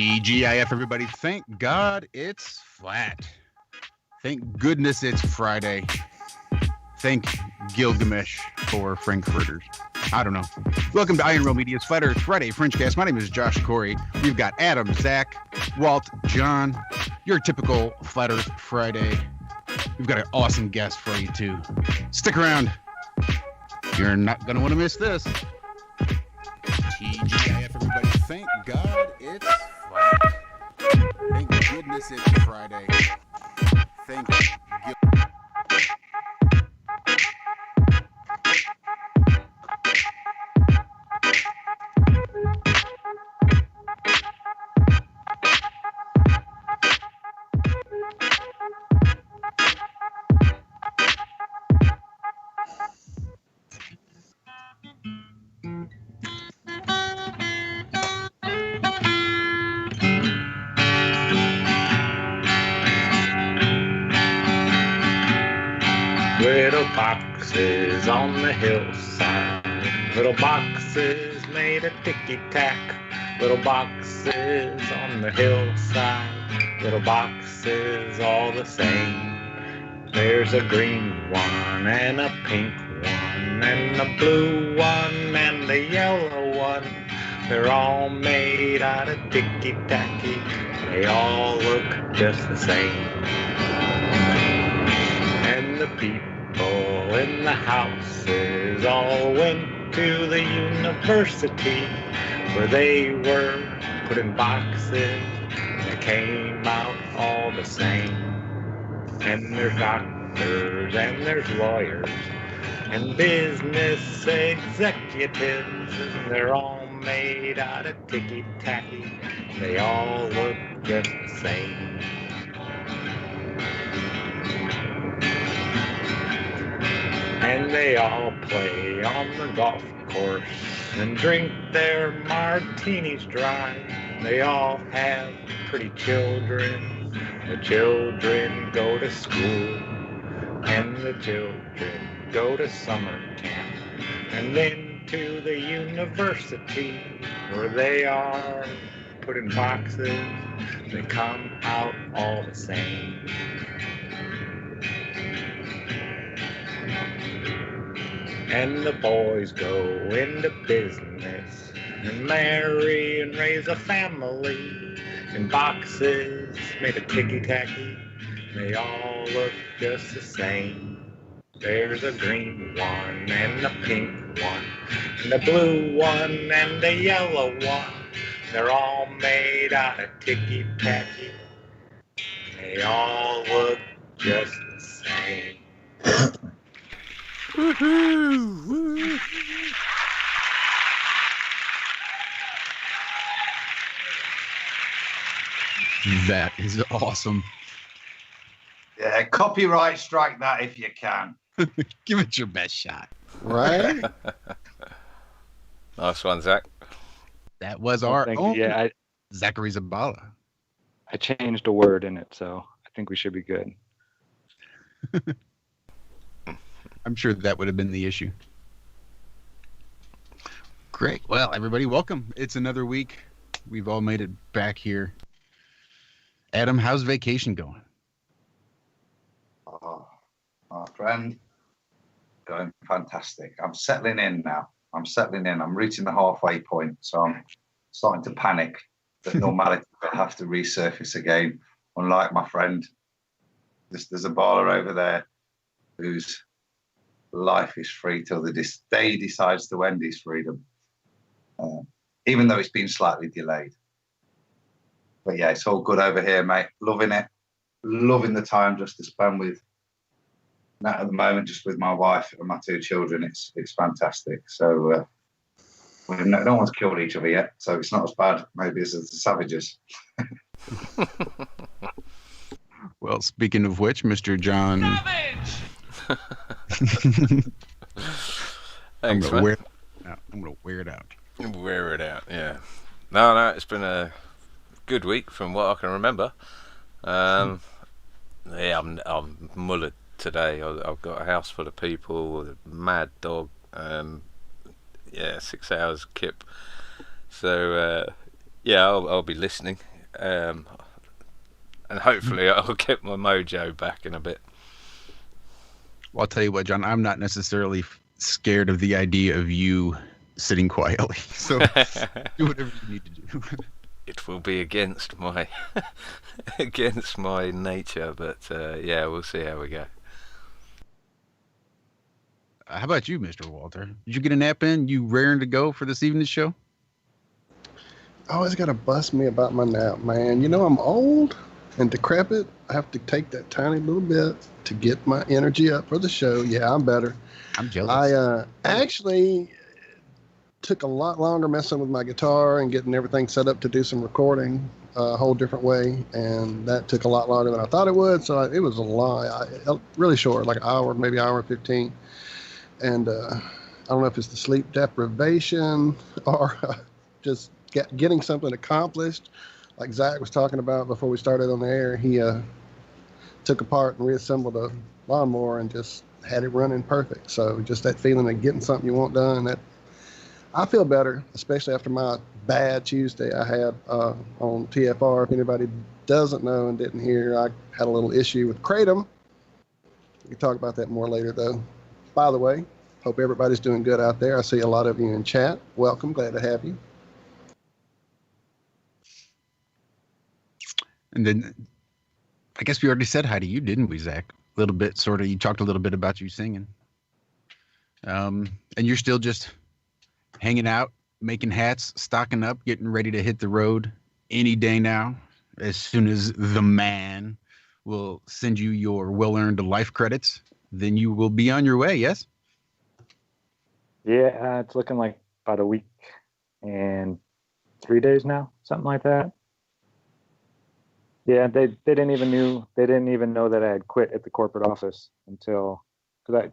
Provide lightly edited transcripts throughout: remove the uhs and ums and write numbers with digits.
TGIF, everybody. Thank God it's flat. Thank goodness it's Friday. Thank Gilgamesh for Frankfurters. I don't know. Welcome to Iron Will Media's Flat Earth Friday Frenchcast. My name is Josh Corey. We've got Adam, Zach, Walt, John. Your typical Flat Earth Friday. We've got an awesome guest for you, too. Stick around. You're not going to want to miss this. TGIF, everybody. Thank God it's flat. Thank goodness it's Friday. Thank Little boxes on the hillside, little boxes made of ticky-tack, little boxes on the hillside, little boxes all the same. There's a green one and a pink one and a blue one and a yellow one. They're all made out of ticky-tacky, they all look just the same. And the people in the houses all went to the university where they were put in boxes and they came out all the same. And there's doctors and there's lawyers and business executives, and they're all made out of ticky-tacky, they all look just the same. And they all play on the golf course and drink their martinis dry. They all have pretty children. The children go to school, and the children go to summer camp, and then to the university where they are put in boxes. They come out all the same. And the boys go into business and marry and raise a family in boxes made of ticky-tacky. They all look just the same. There's a green one and a pink one and a blue one and a yellow one. They're all made out of ticky-tacky. They all look just the same. Woohoo! That is awesome. Yeah, copyright strike that if you can. Give it your best shot. Right? Nice one, Zach. That was our own Zachary Zabala. I changed a word in it, so I think we should be good. I'm sure that would have been the issue. Great. Well, everybody, welcome. It's another week. We've all made it back here. Adam, how's vacation going? Oh, my friend, going fantastic. I'm settling in now. I'm reaching the halfway point, so I'm starting to panic that normality will have to resurface again. Unlike my friend, there's a baller over there whose life is free till the day he decides to end his freedom, even though it's been slightly delayed. But yeah, it's all good over here, mate. Loving it. Loving the time just to spend with, not at the moment, just with my wife and my two children. It's fantastic. So no one's killed each other yet, so it's not as bad maybe as the savages. Well, speaking of which, Mr. John... Thanks, I'm going to wear it out. Wear it out, yeah. No, it's been a good week from what I can remember. Yeah, I'm mullered today. I've got a house full of people, a mad dog, 6 hours kip. So yeah, I'll be listening and hopefully I'll get my mojo back in a bit. Well, I'll tell you what, John, I'm not necessarily scared of the idea of you sitting quietly. So do whatever you need to do. It will be against my against my nature, but yeah, we'll see how we go. How about you, Mr. Walter? Did you get a nap in? You raring to go for this evening's show? Always got to bust me about my nap, man. You know, I'm old and decrepit. I have to take that tiny little bit to get my energy up for the show. Yeah, I'm better. I'm jealous. I actually took a lot longer messing with my guitar and getting everything set up to do some recording a whole different way, and that took a lot longer than I thought it would. So it was a long, really short, like an hour, maybe an hour and 15. And I don't know if it's the sleep deprivation or just getting something accomplished. Like Zach was talking about before we started on the air, he took apart and reassembled a lawnmower and just had it running perfect. So just that feeling of getting something you want done, that I feel better, especially after my bad Tuesday I had on TFR. If anybody doesn't know and didn't hear, I had a little issue with Kratom. We can talk about that more later, though. By the way, hope everybody's doing good out there. I see a lot of you in chat. Welcome. Glad to have you. And then I guess we already said hi to you, didn't we, Zach? A little bit, sort of. You talked a little bit about you singing. And you're still just hanging out, making hats, stocking up, getting ready to hit the road any day now. As soon as the man will send you your well-earned life credits, then you will be on your way, yes? Yeah, it's looking like about a week and 3 days now, something like that. Yeah, they didn't even know that I had quit at the corporate office until, because I'd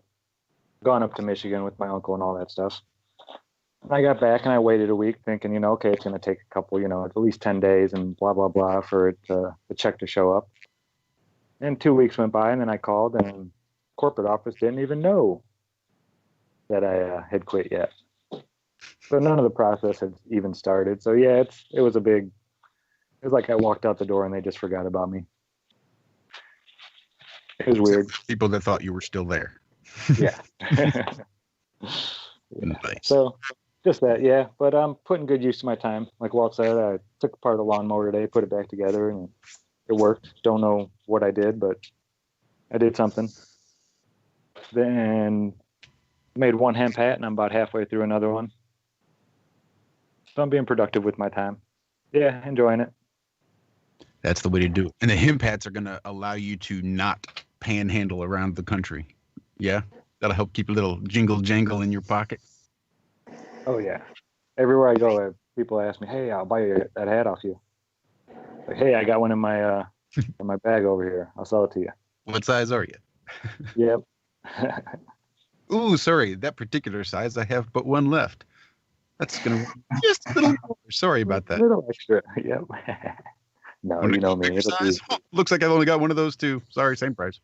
gone up to Michigan with my uncle and all that stuff. And I got back and I waited a week thinking, okay, it's going to take a couple, at least 10 days and blah, blah, blah for the check to show up. And 2 weeks went by and then I called and corporate office didn't even know that I had quit yet. So none of the process had even started. So yeah, it was like I walked out the door and they just forgot about me. It was weird. People that thought you were still there. Yeah. Nice. So just that, yeah. But I'm putting good use to my time. Like Walt said, I took apart the lawnmower today, put it back together, and it worked. Don't know what I did, but I did something. Then made one hemp hat, and I'm about halfway through another one. So I'm being productive with my time. Yeah, enjoying it. That's the way to do it. And the hemp hats are going to allow you to not panhandle around the country. Yeah? That'll help keep a little jingle jangle in your pocket. Oh, yeah. Everywhere I go, people ask me, hey, I'll buy you that hat off you. Like, hey, I got one in my in my bag over here. I'll sell it to you. What size are you? Yep. Ooh, sorry. That particular size, I have but one left. That's going to just a little more. Sorry about that. A little extra. Yep. No, you know me. Size? Oh, looks like I've only got one of those too. Sorry, same price.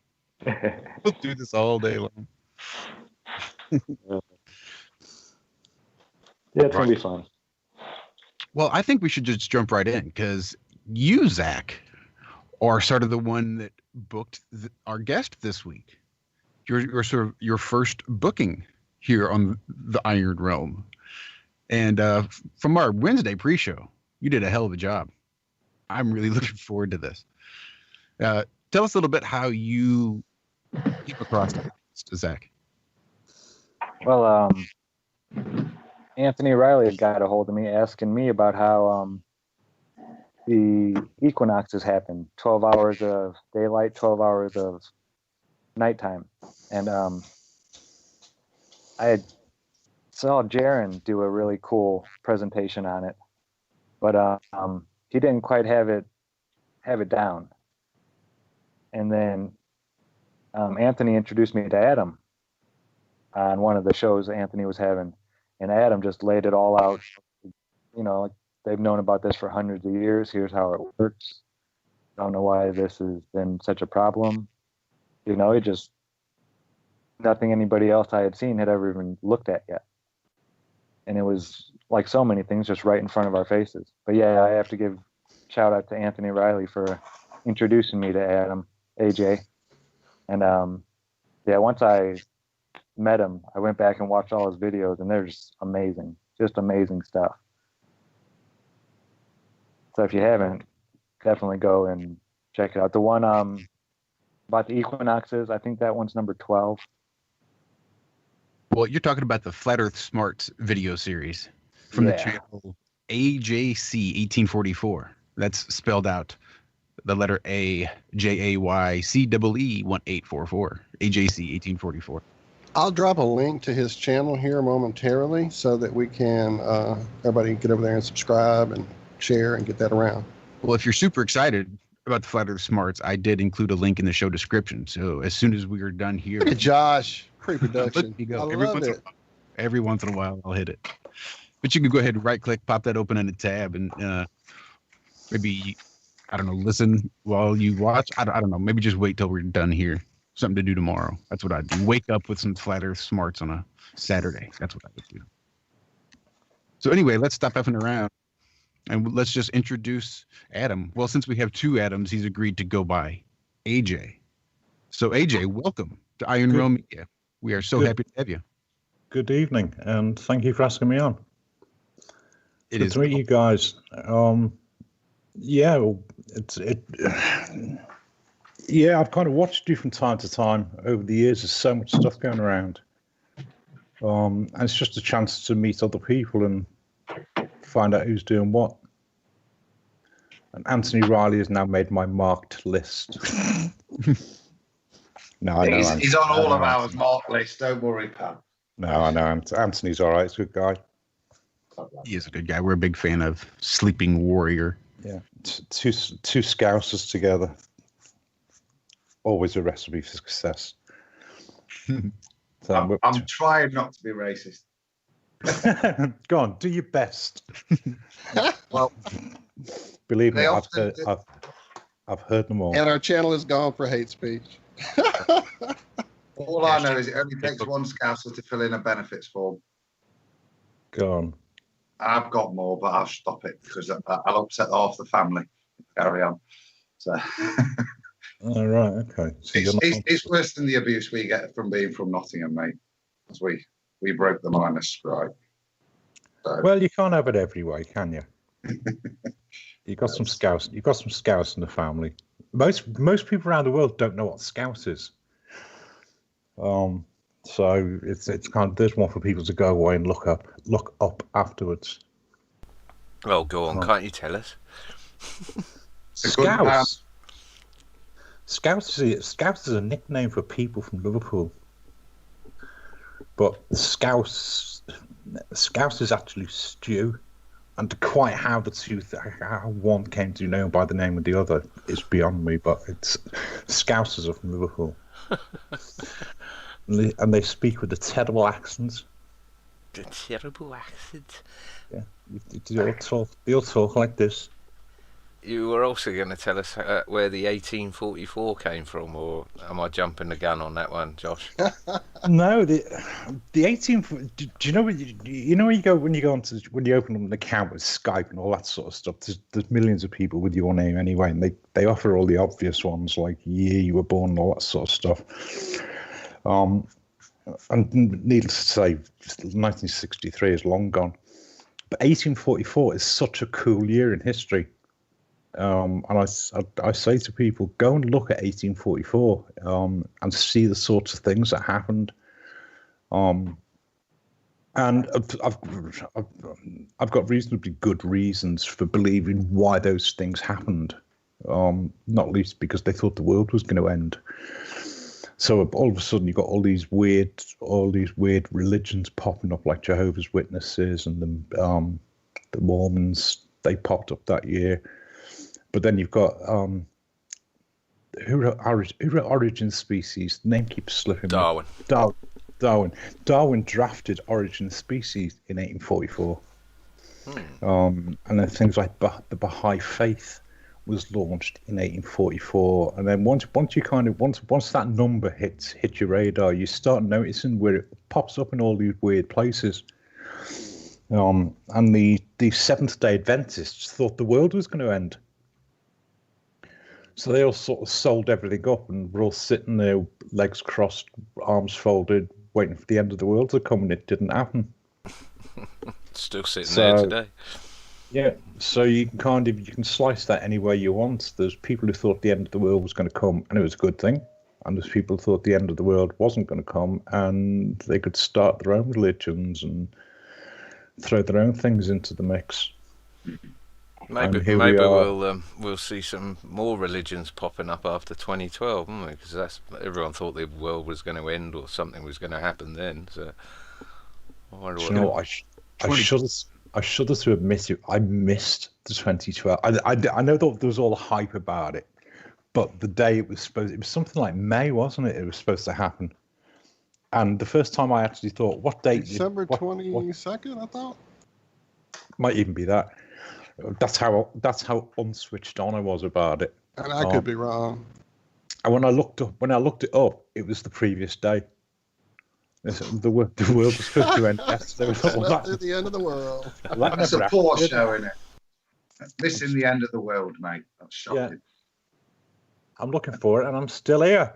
We'll do this all day long. Yeah, it's going to be fun. Well, I think we should just jump right in because you, Zach, are sort of the one that booked our guest this week. You're sort of your first booking here on the Iron Realm. And from our Wednesday pre-show, you did a hell of a job. I'm really looking forward to this. Tell us a little bit how you came across this, Zach. Well, Anthony Riley got a hold of me asking me about how the equinoxes happen. 12 hours of daylight, 12 hours of nighttime. And I saw Jaron do a really cool presentation on it, but he didn't quite have it down. And then Anthony introduced me to Adam on one of the shows Anthony was having, and Adam just laid it all out. They've known about this for hundreds of years. Here's how it works. Don't know why this has been such a problem. It just, nothing anybody else I had seen had ever even looked at yet. And it was like so many things just right in front of our faces. But yeah, I have to give shout out to Anthony Riley for introducing me to Adam, AJ. And yeah, once I met him, I went back and watched all his videos, and they're just amazing stuff. So if you haven't, definitely go and check it out. The one about the equinoxes, I think that one's number 12. Well, you're talking about the Flat Earth Smarts video series from the channel Ajaycee1844. That's spelled out the letter A, Jaycee 1844. Ajaycee1844. I'll drop a link to his channel here momentarily so that we can, everybody can get over there and subscribe and share and get that around. Well, if you're super excited about the Flat Earth Smarts, I did include a link in the show description. So as soon as we are done here, Josh, pre-production. you go. I Every love once it. Every once in a while, I'll hit it. But you can go ahead and right-click, pop that open in a tab, and maybe, I don't know, listen while you watch. I don't know. Maybe just wait till we're done here. Something to do tomorrow. That's what I'd do. Wake up with some Flat Earth Smarts on a Saturday. That's what I would do. So anyway, let's stop effing around. And let's just introduce Adam. Well, since we have two Adams, he's agreed to go by AJ. So AJ, welcome to Iron Realm Media. We are so happy to have you. Good evening, and thank you for asking me on. It Good is to meet you guys. Yeah, yeah, I've kind of watched you from time to time over the years. There's so much stuff going around, and it's just a chance to meet other people and find out who's doing what. And Anthony Riley has now made my marked list. No, I know He's on all of ours marked list. Don't worry, pal. No, I know Anthony's all right. He's a good guy. He is a good guy. We're a big fan of Sleeping Warrior. Yeah, two Scousers together. Always a recipe for success. So I'm trying not to be racist. Go on, do your best. Well, believe me, they I've often heard, I've heard them all. And our channel is gone for hate speech. all I know is it only takes one Scouser to fill in a benefits form. Go on. I've got more, but I'll stop it because I'll upset half the family. Carry on. So All right, okay. So it's worse than the abuse we get from being from Nottingham, mate. Because we broke the miners' strike. So. Well, you can't have it every way, can you? You got some Scouts. You got some Scouts in the family. Most people around the world don't know what Scouse is. So it's kind of, there's one for people to go away and look up afterwards. Oh, go on! Can't you tell us? Scouts. Scouts is a nickname for people from Liverpool. But Scouse is actually stew, and quite how how one came to be known by the name of the other is beyond me. But it's Scousers are from Liverpool, and they speak with a terrible accent. The terrible accent. Yeah, they all talk like this. You were also going to tell us where the 1844 came from, or am I jumping the gun on that one, Josh? No, the 18. Do you know when you go when you open an account with Skype and all that sort of stuff? There's millions of people with your name anyway, and they offer all the obvious ones like year you were born and all that sort of stuff. And needless to say, 1963 is long gone, but 1844 is such a cool year in history. And I say to people, go and look at 1844 and see the sorts of things that happened. And I've got reasonably good reasons for believing why those things happened. Not least because they thought the world was going to end. So all of a sudden, you've got all these weird religions popping up, like Jehovah's Witnesses and the Mormons. They popped up that year. But then you've got who wrote Origin Species? The name keeps slipping. Darwin. Darwin drafted Origin Species in 1844. And then things like the Baha'i Faith was launched in 1844. And then once that number hits your radar, you start noticing where it pops up in all these weird places. And the Seventh-day Adventists thought the world was going to end. So they all sort of sold everything up, and we're all sitting there, legs crossed, arms folded, waiting for the end of the world to come, and it didn't happen. Still sitting there today. Yeah, so you can slice that any way you want. There's people who thought the end of the world was going to come, and it was a good thing. And there's people who thought the end of the world wasn't going to come, and they could start their own religions and throw their own things into the mix. Maybe we'll see some more religions popping up after 2012, won't we? Because everyone thought the world was going to end or something was going to happen then. So I wonder what. I shudder to admit it. I missed the 2012. I know that there was all the hype about it, but the day it was something like May, wasn't it? It was supposed to happen. And the first time I actually thought, what date? December 22nd, I thought. Might even be that. That's how unswitched on I was about it. And I could be wrong. And when I looked it up, it was the previous day. The world was supposed to end yesterday. That's the end of the world. That's a poor show, isn't it? Missing the end of the world, mate. That's shocking. Yeah. I'm looking for it, and I'm still here.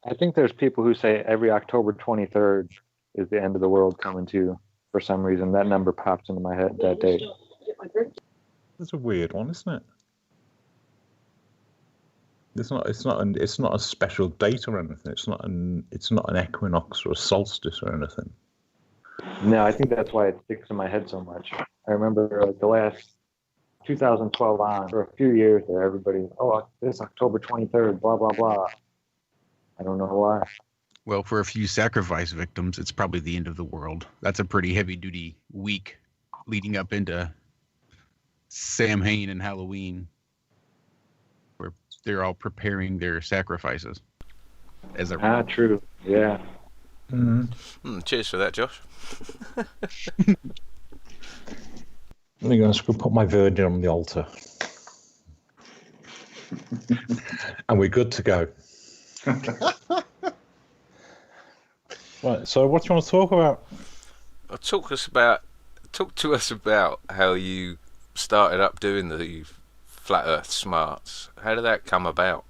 I think there's people who say every October 23rd is the end of the world coming to. For some reason, that number pops into my head that date. That's a weird one, isn't it? It's not a special date or anything. It's not an equinox or a solstice or anything. No, I think that's why it sticks in my head so much. I remember the last 2012 on for a few years there, everybody, this October 23rd, blah blah blah. I don't know why. Well, for a few sacrifice victims, it's probably the end of the world. That's a pretty heavy-duty week leading up into Samhain and Halloween, where they're all preparing their sacrifices. True. Yeah. Mm-hmm. Cheers for that, Josh. Let me go and put my virgin on the altar. And we're good to go. Right, so what do you want to talk about? Talk to us about how you started up doing the Flat Earth Smarts. How did that come about?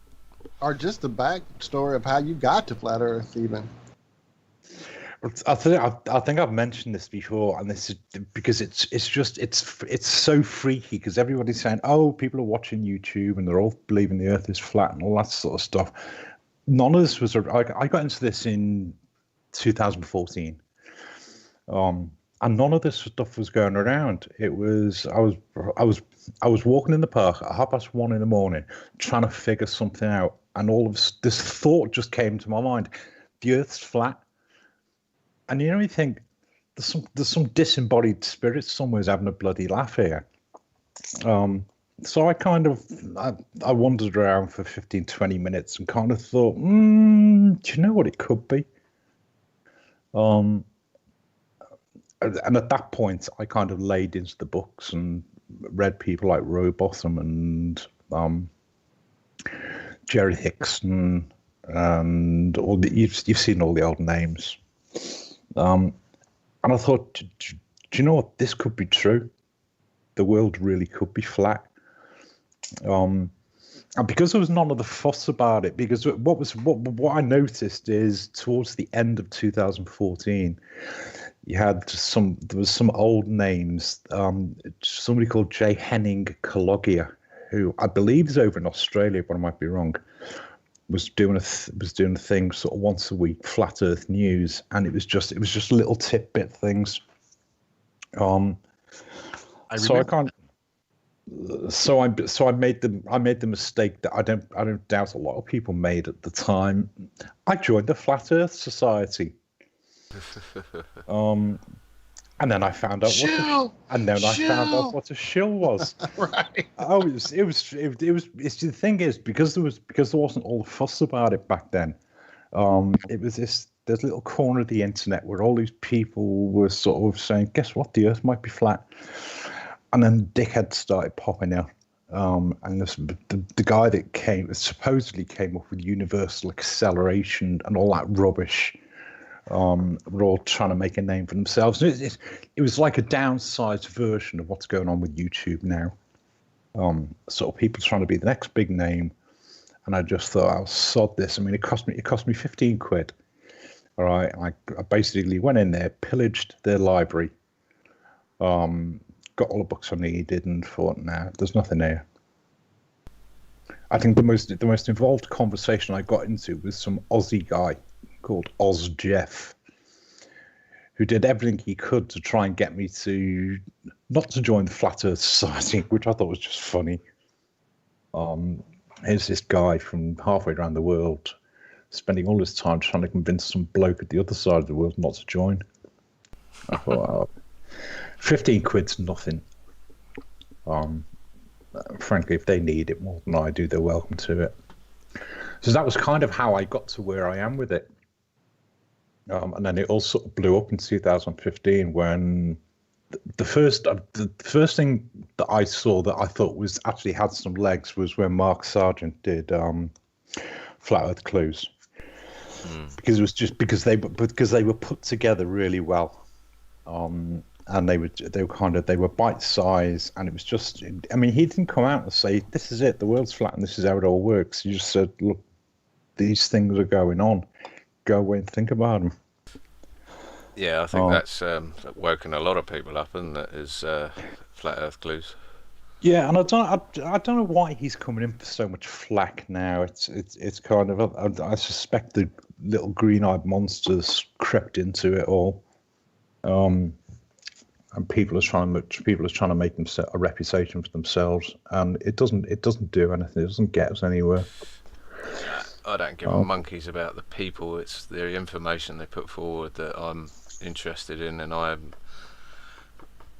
Or just the backstory of how you got to Flat Earth, even. I think I've mentioned this before, and this is because it's so freaky because everybody's saying, people are watching YouTube and they're all believing the Earth is flat and all that sort of stuff. None of this was. I got into this in 2014, and none of this stuff was going around. It was I was walking in the park at 1:30 in the morning, trying to figure something out, and all of this thought just came to my mind: the Earth's flat. And you think there's some disembodied spirit somewhere having a bloody laugh here. So I wandered around for 15, 20 minutes and kind of thought, do you know what it could be? And at that point, I kind of laid into the books and read people like Rowbotham and Jerry Hickson and you've seen all the old names. And I thought, do you know what? This could be true. The world really could be flat. And because there was none of the fuss about it, because what I noticed is towards the end of 2014, there was some old names. Somebody called J. Henning Cologia, who I believe is over in Australia, but I might be wrong. Was doing a thing sort of once a week, Flat Earth News, and it was just little tidbit things. I made the mistake that I don't doubt a lot of people made at the time. I joined the Flat Earth Society. And then I found out what a shill was. Right. The thing is, because there wasn't all the fuss about it back then. It was this little corner of the internet where all these people were sort of saying, "Guess what? The Earth might be flat." And then dickheads started popping out. And the guy that supposedly came up with universal acceleration and all that rubbish. Were all trying to make a name for themselves. It was like a downsized version of what's going on with YouTube now. Sort of people trying to be the next big name, and I just thought, I'll sod this. I mean, it cost me 15 quid. All right, I basically went in there, pillaged their library, got all the books I needed, and thought, nah, there's nothing there. I think the most involved conversation I got into was some Aussie guy called Oz Jeff, who did everything he could to try and get me to not to join the Flat Earth Society, which I thought was just funny. Here's this guy from halfway around the world spending all his time trying to convince some bloke at the other side of the world not to join. I thought, 15 quid's nothing. Frankly, if they need it more than I do, they're welcome to it. So that was kind of how I got to where I am with it. And then it all sort of blew up in 2015 when the first thing that I saw that I thought was actually had some legs was when Mark Sargent did Flat Earth Clues, because it was just because they were put together really well, and they were bite size, and it was just, I mean, he didn't come out and say this is it, the world's flat and this is how it all works. He just said, look, these things are going on. Go away and think about them. Yeah, I think that's woken a lot of people up, isn't it? Is Flat Earth Clues. Yeah, and I don't know why he's coming in for so much flack now. It's kind of, I suspect the little green-eyed monsters crept into it all, and people are trying to make them set a reputation for themselves, and it doesn't do anything. It doesn't get us anywhere. I don't give a monkeys about the people. It's the information they put forward that I'm interested in, and I'm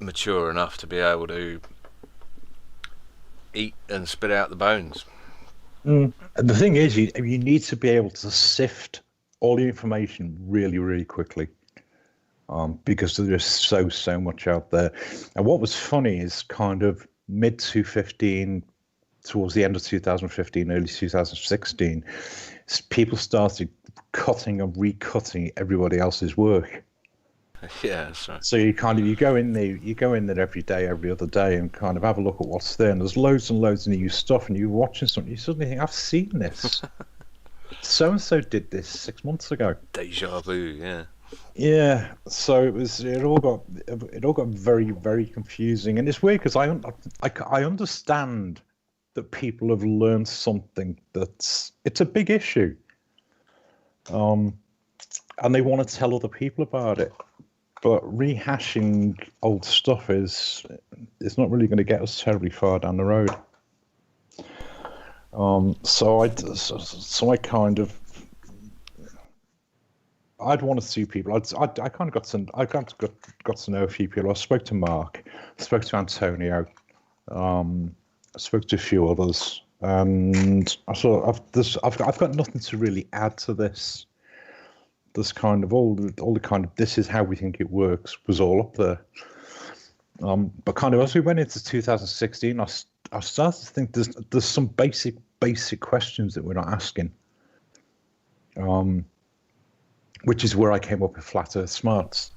mature enough to be able to eat and spit out the bones. And the thing is, you need to be able to sift all the information really, really quickly, because there's so much out there. And what was funny is kind of mid 2015, towards the end of 2015, early 2016, people started cutting and recutting everybody else's work. Yeah, that's right. So you go in there every day, every other day, and kind of have a look at what's there. And there's loads and loads of new stuff, and you're watching something, you suddenly think, I've seen this. So and so did this 6 months ago. Deja vu, yeah. Yeah, so it all got very, very confusing, and it's weird because I understand that people have learned something it's a big issue, and they want to tell other people about it, but rehashing old stuff is not really going to get us terribly far down the road. So I kind of, I'd want to see people. I kind of got to know a few people. I spoke to Mark, spoke to Antonio, I spoke to a few others, and I thought I've got nothing to really add to this. This kind of all the kind of this is how we think it works was all up there. But kind of as we went into 2016, I started to think there's some basic questions that we're not asking. Which is where I came up with Flat Earth Smarts.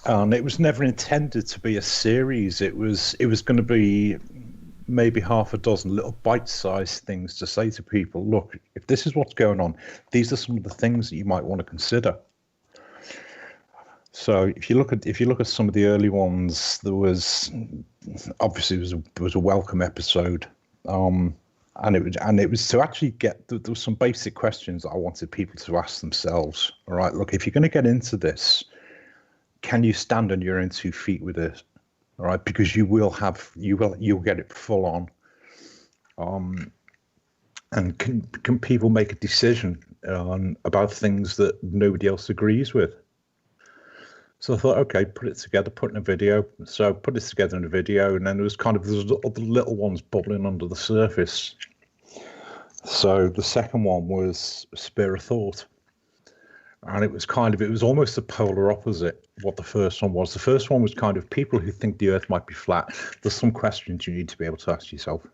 And it was never intended to be a series. It was going to be maybe half a dozen little bite-sized things to say to people, look, if this is what's going on, these are some of the things that you might want to consider. So if you look at some of the early ones, there was obviously it was a welcome episode, and it was to actually get, there was some basic questions that I wanted people to ask themselves. All right, look, if you're going to get into this, can you stand on your own 2 feet with it? All right, because you'll get it full on. And can people make a decision about things that nobody else agrees with? So I thought, okay, put it together, put in a video. So I put this together in a video, and then there's other little ones bubbling under the surface. So the second one was Spare a Thought. And it was almost the polar opposite what the first one was. The first one was kind of people who think the Earth might be flat. There's some questions you need to be able to ask yourself.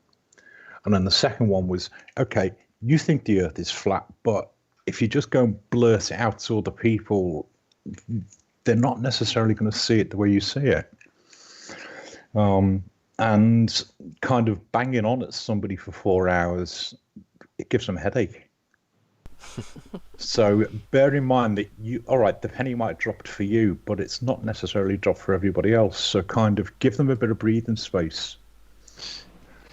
And then the second one was, okay, you think the Earth is flat, but if you just go and blurt it out to other people, they're not necessarily going to see it the way you see it. And kind of banging on at somebody for 4 hours it gives them a headache. So bear in mind that all right, the penny might have dropped for you, but it's not necessarily dropped for everybody else. So kind of give them a bit of breathing space.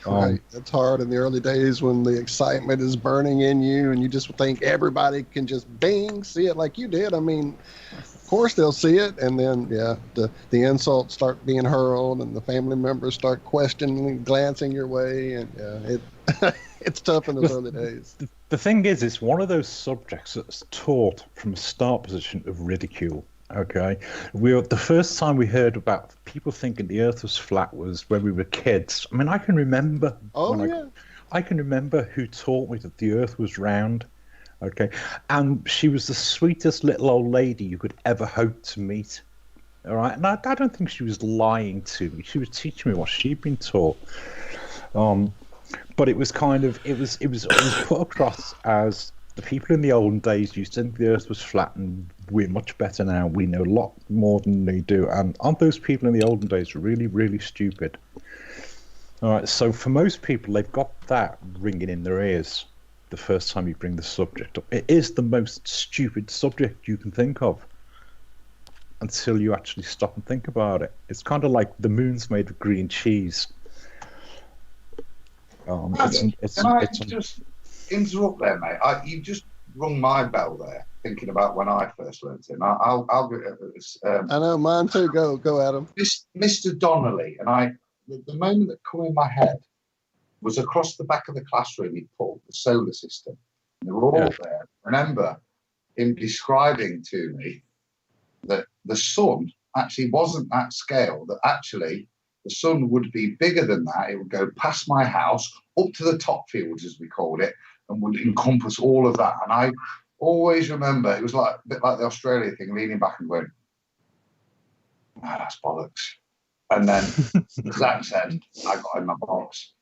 Right. It's hard in the early days when the excitement is burning in you and you just think everybody can just bing, see it like you did. I mean, of course they'll see it. And then, the insults start being hurled and the family members start questioning, glancing your way. And it's tough in those early days. The thing is, it's one of those subjects that's taught from a start position of ridicule. Okay, the first time we heard about people thinking the Earth was flat was when we were kids. I mean, I can remember. I can remember who taught me that the Earth was round. Okay, and she was the sweetest little old lady you could ever hope to meet. All right, and I don't think she was lying to me. She was teaching me what she'd been taught. But it was kind of it was put across as the people in the olden days used to think the Earth was flat, and we're much better now. We know a lot more than they do. And aren't those people in the olden days really, really stupid? All right, so for most people, they've got that ringing in their ears the first time you bring the subject up. It is the most stupid subject you can think of until you actually stop and think about it. It's kind of like the moon's made of green cheese. Can I just interrupt there, mate? You just rung my bell there, thinking about when I first learned it. I'll I know, mine too. Go, Adam. Mr. Donnelly, and the moment that came in my head was across the back of the classroom. He pulled the solar system, and they were all there. Remember him describing to me that the sun actually wasn't that scale. That actually the sun would be bigger than that. It would go past my house, up to the top fields, as we called it, and would encompass all of that. And I always remember it was like a bit like the Australia thing, leaning back and going, "No, that's bollocks." And then, as Zach said, I got in my box.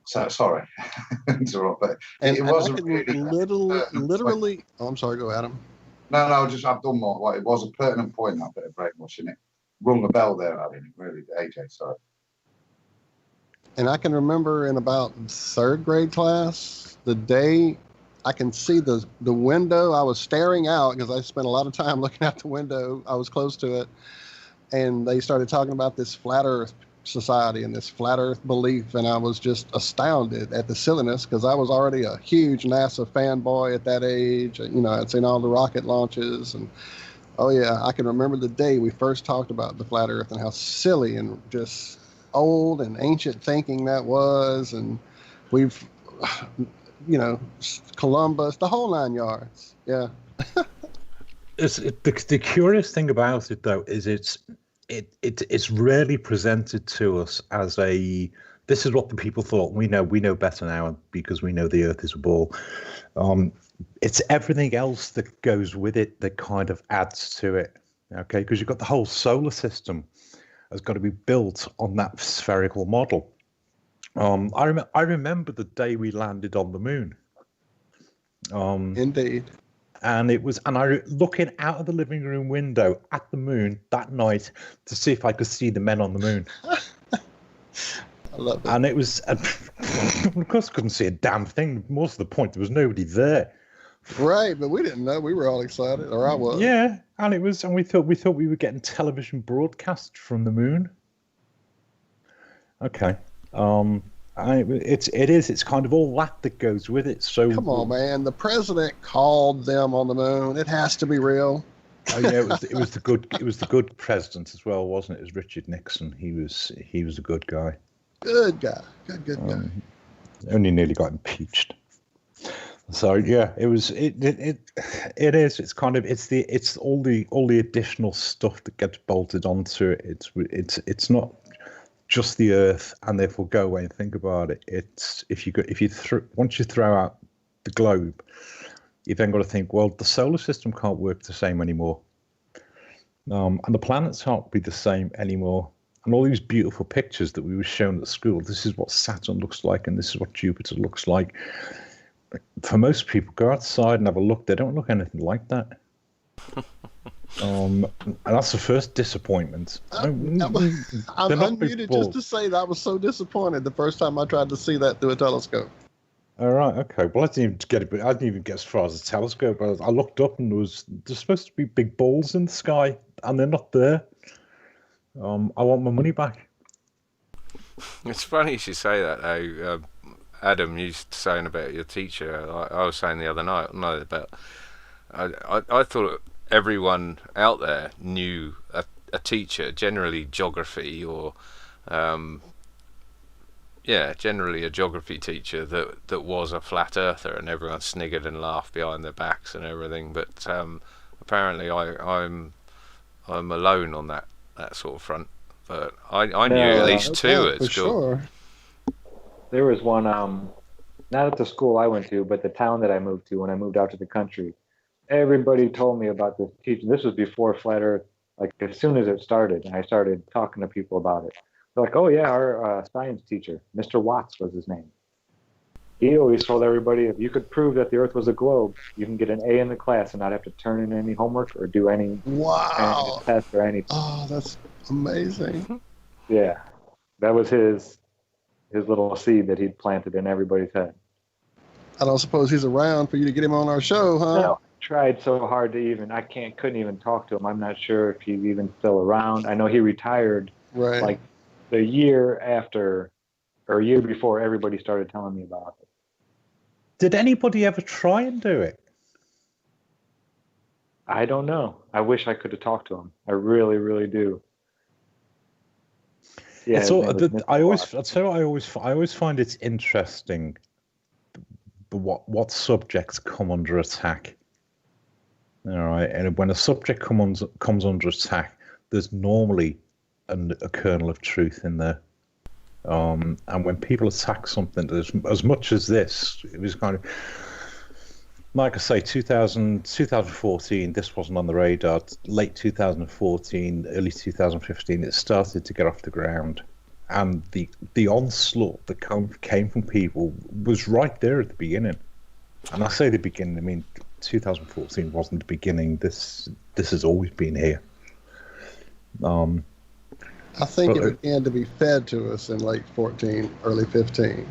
So sorry, interrupt, but it wasn't really literally. Oh, I'm sorry. Go, Adam. No, I've done more. Well, it was a pertinent point, that bit of brainwashing. It rung a bell there, I mean, really, AJ. Sorry. And I can remember in about third grade class, the day I can see the window. I was staring out because I spent a lot of time looking out the window. I was close to it. And they started talking about this flat Earth society and this flat Earth belief. And I was just astounded at the silliness because I was already a huge NASA fanboy at that age. You know, I'd seen all the rocket launches. And, oh, yeah, I can remember the day we first talked about the flat Earth and how silly and just old and ancient thinking that was. And we've, you know, Columbus, the whole 9 yards. Yeah. The curious thing about it, though, is it's rarely presented to us as this is what the people thought. We know better now because we know the Earth is a ball. It's everything else that goes with it that kind of adds to it. Okay, because you've got the whole solar system has got to be built on that spherical model. I remember the day we landed on the moon. Indeed. And I looking out of the living room window at the moon that night to see if I could see the men on the moon. I love that. And it was, of course, I couldn't see a damn thing. Most of the point, there was nobody there. Right, but we didn't know. We were all excited, or I was. Yeah, and we thought we were getting television broadcast from the moon. Okay. It's kind of all that goes with it. So come on, man, the president called them on the moon. It has to be real. Oh yeah, it was the good president as well, wasn't it? It was Richard Nixon. He was a good guy. Good guy. Good guy. Only nearly got impeached. So yeah, it is. It's kind of it's all the additional stuff that gets bolted onto it. It's not just the Earth, and therefore go away and think about it. It's once you throw out the globe, you then got to think, well, the solar system can't work the same anymore, and the planets can't be the same anymore. And all these beautiful pictures that we were shown at school, this is what Saturn looks like, and this is what Jupiter looks like. For most people, go outside and have a look. They don't look anything like that. And that's the first disappointment. I'm unmuted just to say that I was so disappointed the first time I tried to see that through a telescope. All right, okay. Well, I didn't even get as far as the telescope. I looked up and there's supposed to be big balls in the sky, and they're not there. I want my money back. It's funny you should say that, though. Adam, you saying about your teacher. I was saying the other night, about. I thought everyone out there knew a teacher, generally geography or, generally a geography teacher that was a flat earther, and everyone sniggered and laughed behind their backs and everything. But apparently, I'm alone on that sort of front. But I knew at least two at school. Sure. There was one, not at the school I went to, but the town that I moved to when I moved out to the country. Everybody told me about this teacher. This was before Flat Earth, like as soon as it started, and I started talking to people about it. They're like, oh yeah, our science teacher, Mr. Watts was his name. He always told everybody, if you could prove that the Earth was a globe, you can get an A in the class and not have to turn in any homework or do any test or anything. Oh, that's amazing. Yeah, that was his little seed that he'd planted in everybody's head. I don't suppose he's around for you to get him on our show, huh? No, I tried so hard to couldn't even talk to him. I'm not sure if he's even still around. I know he retired like the year after or a year before everybody started telling me about it. Did anybody ever try and do it? I don't know. I wish I could have talked to him. I really, really do. Yeah, I always find it interesting what subjects come under attack. All right, and when a subject comes under attack, there's normally a kernel of truth in there. And when people attack something, as much as this, it was kind of like I say, 2014. This wasn't on the radar. Late 2014, early 2015, it started to get off the ground, and the onslaught that came from people was right there at the beginning. And I say the beginning, I mean 2014 wasn't the beginning. This has always been here. I think it began to be fed to us in late 14, early 15.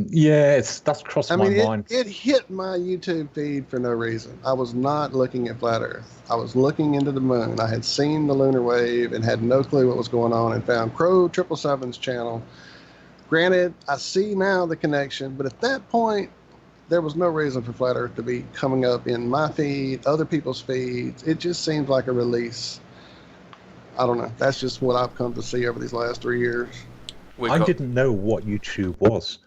Yeah, that's crossed my mind. It hit my YouTube feed for no reason. I was not looking at Flat Earth. I was looking into the moon. I had seen the lunar wave and had no clue what was going on, and found Crow 777's channel. Granted, I see now the connection, but at that point, there was no reason for Flat Earth to be coming up in my feed, other people's feeds. It just seems like a release. I don't know. That's just what I've come to see over these last 3 years. I didn't know what YouTube was.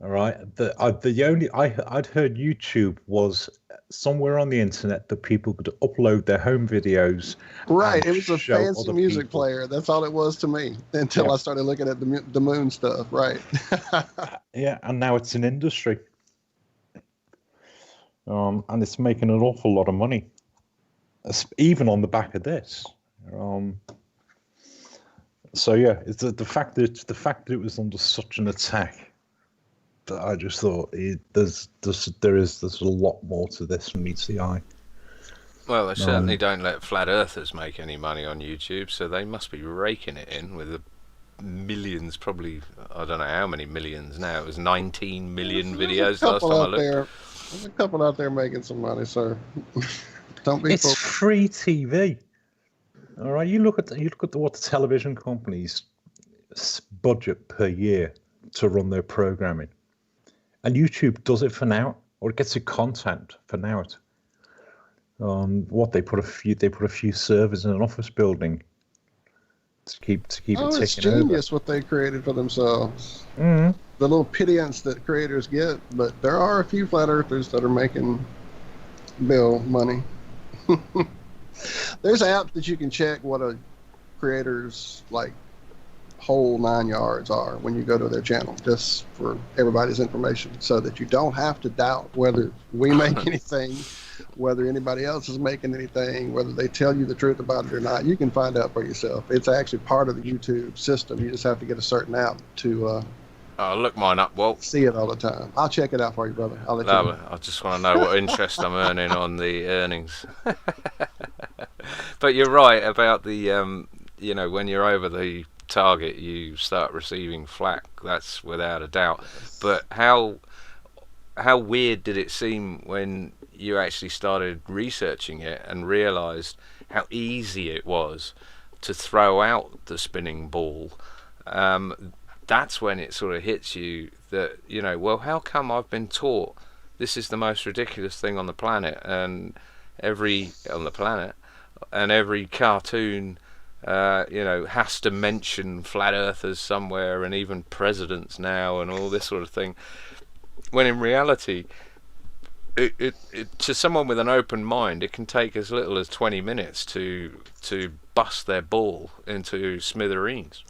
All right, I'd heard YouTube was somewhere on the internet that people could upload their home videos. Right, it was a fancy music player. That's all it was to me until I started looking at the moon stuff. Right. Yeah, and now it's an industry, and it's making an awful lot of money, even on the back of this. So yeah, it's the fact that it was under such an attack that I just thought there's a lot more to this than meets the eye. Well, they certainly don't let flat earthers make any money on YouTube, so they must be raking it in with the millions. Probably, I don't know how many millions now. It was 19 million videos last time I looked. There's a couple out there making some money, sir. Don't be. It's free TV. All right, you look at what the television companies budget per year to run their programming, and YouTube does it for now, or it gets the content for now. What they put a few servers in an office building to keep it ticking over. It's genius what they created for themselves. Mm-hmm. The little pittance that creators get, but there are a few flat earthers that are making bill money. There's apps that you can check what a creator's whole 9 yards are when you go to their channel, just for everybody's information, so that you don't have to doubt whether we make anything, whether anybody else is making anything, whether they tell you the truth about it or not. You can find out for yourself. It's actually part of the YouTube system. You just have to get a certain app to I'll look mine up, Walt. See it all the time. I'll check it out for you, brother. I'll let you know. I just want to know what interest I'm earning on the earnings. But you're right about the, when you're over the target, you start receiving flack. That's without a doubt. But how weird did it seem when you actually started researching it and realised how easy it was to throw out the spinning ball? That's when it sort of hits you that, well, how come I've been taught this is the most ridiculous thing on the planet, and every cartoon has to mention flat earthers somewhere, and even presidents now, and all this sort of thing, when in reality it to someone with an open mind, it can take as little as 20 minutes to bust their ball into smithereens.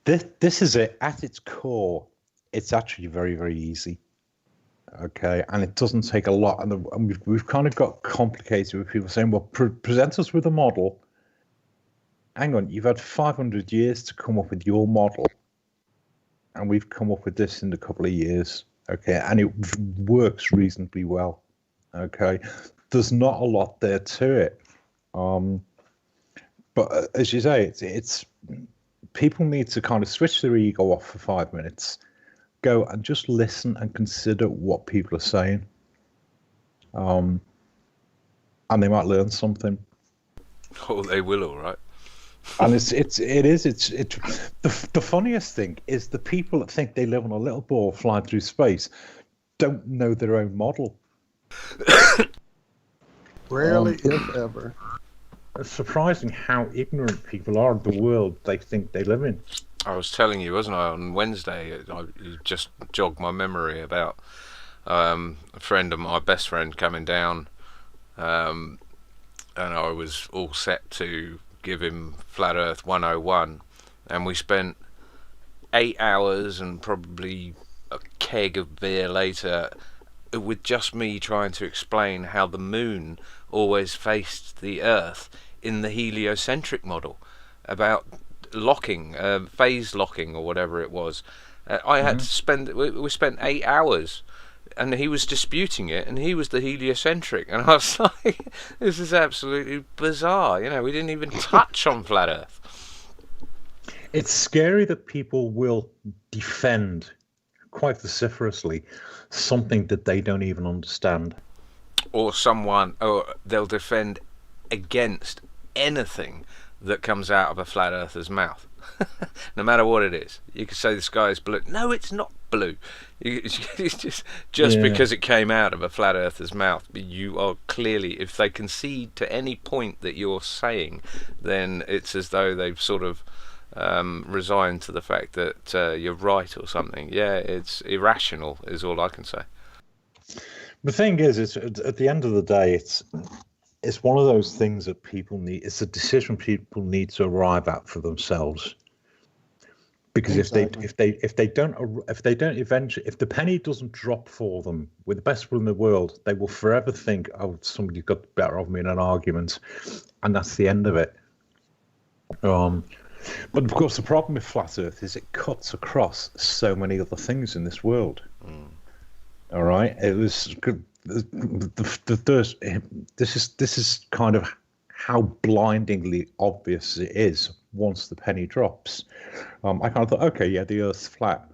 This is it. At its core, it's actually very, very easy. Okay, and it doesn't take a lot. And we've kind of got complicated with people saying, well, present us with a model. Hang on, you've had 500 years to come up with your model. And we've come up with this in a couple of years. Okay, and it works reasonably well. Okay, there's not a lot there to it. But as you say, it's people need to kind of switch their ego off for 5 minutes, go and just listen and consider what people are saying, and they might learn something. Oh, they will, all right. And the funniest thing is the people that think they live on a little ball flying through space don't know their own model. Rarely, if ever. It's surprising how ignorant people are of the world they think they live in. I was telling you, wasn't I, on Wednesday, you just jogged my memory about a friend of my best friend coming down, and I was all set to give him Flat Earth 101, and we spent 8 hours and probably a keg of beer later with just me trying to explain how the moon always faced the Earth in the heliocentric model, about locking, phase locking or whatever it was. I had to spend, we spent 8 hours, and he was disputing it, and he was the heliocentric, and I was like, this is absolutely bizarre. We didn't even touch on flat Earth. It's scary that people will defend quite vociferously something that they don't even understand. Or they'll defend against anything that comes out of a flat earther's mouth. No matter what it is. You could say the sky is blue. No, it's not blue. It's just because it came out of a flat earther's mouth. You are clearly, if they concede to any point that you're saying, then it's as though they've sort of resigned to the fact that you're right or something. Yeah, it's irrational is all I can say. The thing is, it's at the end of the day, it's one of those things that people need. It's a decision people need to arrive at for themselves. Because Exactly. if the penny doesn't drop for them with the best will in the world, they will forever think, oh, somebody got the better of me in an argument, and that's the end of it. But of course, the problem with flat Earth is it cuts across so many other things in this world. All right, it was good. This is kind of how blindingly obvious it is once the penny drops. I kind of thought, okay, yeah, the Earth's flat,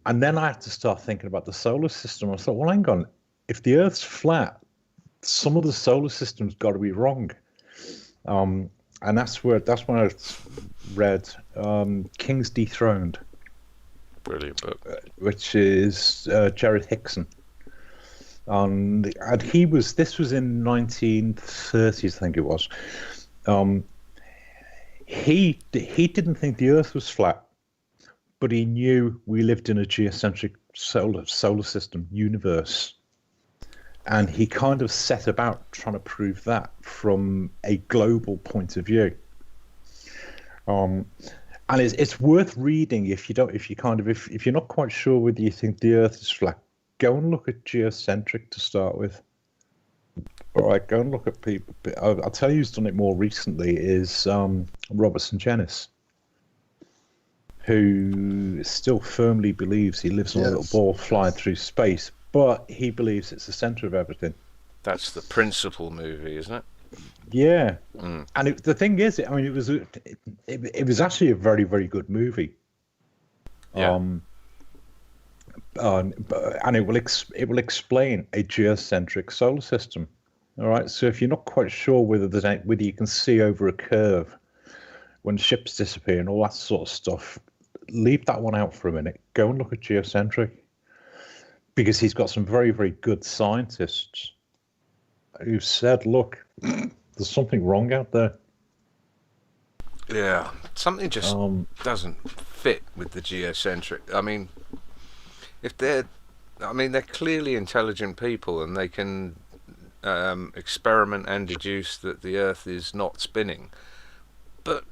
and then I had to start thinking about the solar system. I thought, well, hang on, if the Earth's flat, some of the solar system's got to be wrong. And that's when I read King's Dethroned. Brilliant book. Which is Jared Hickson. And this was in 1930s, I think it was. He didn't think the Earth was flat, but he knew we lived in a geocentric solar system universe. And he kind of set about trying to prove that from a global point of view. And it's worth reading if you're not quite sure whether you think the Earth is flat. Go and look at geocentric to start with. All right, go and look at people. I'll tell you who's done it more recently is Robertson Jenis, who still firmly believes he lives on a little ball flying through space, but he believes it's the center of everything. That's the Principle movie, isn't it? Yeah, Mm. and the thing is, I mean, it was actually a very, very good movie. Yeah. And it will explain a geocentric solar system. All right, so if you're not quite sure whether you can see over a curve when ships disappear and all that sort of stuff, leave that one out for a minute. Go and look at geocentric, because he's got some very, very good scientists who said, look, there's something wrong out there. Yeah, something just doesn't fit with the geocentric. I mean, they're clearly intelligent people, and they can experiment and deduce that the Earth is not spinning. But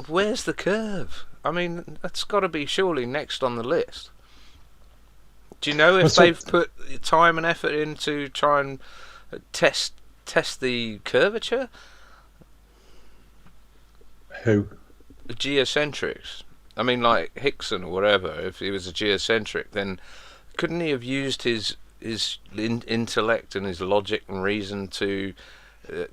where's the curve? I mean, that's got to be surely next on the list. Do you know if they've put time and effort in to try and test the curvature? Who? The geocentrics. I mean, like Hickson or whatever. If he was a geocentric, then couldn't he have used his intellect and his logic and reason to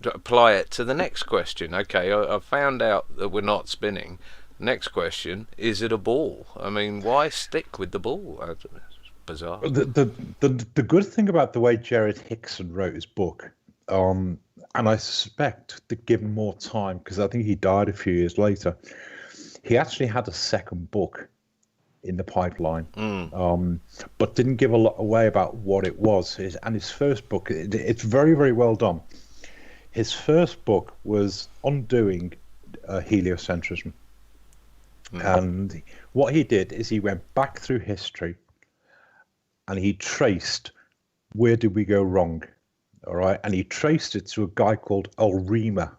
apply it to the next question? Okay, I've found out that we're not spinning. Next question: is it a ball? I mean, why stick with the ball? It's bizarre. The good thing about the way Jared Hickson wrote his book, and I suspect that given more time, because I think he died a few years later, he actually had a second book in the pipeline, but didn't give a lot away about what it was. His first book, it's very, very well done. His first book was Undoing Heliocentrism. And what he did is he went back through history and he traced where did we go wrong, all right? And he traced it to a guy called Ulroma,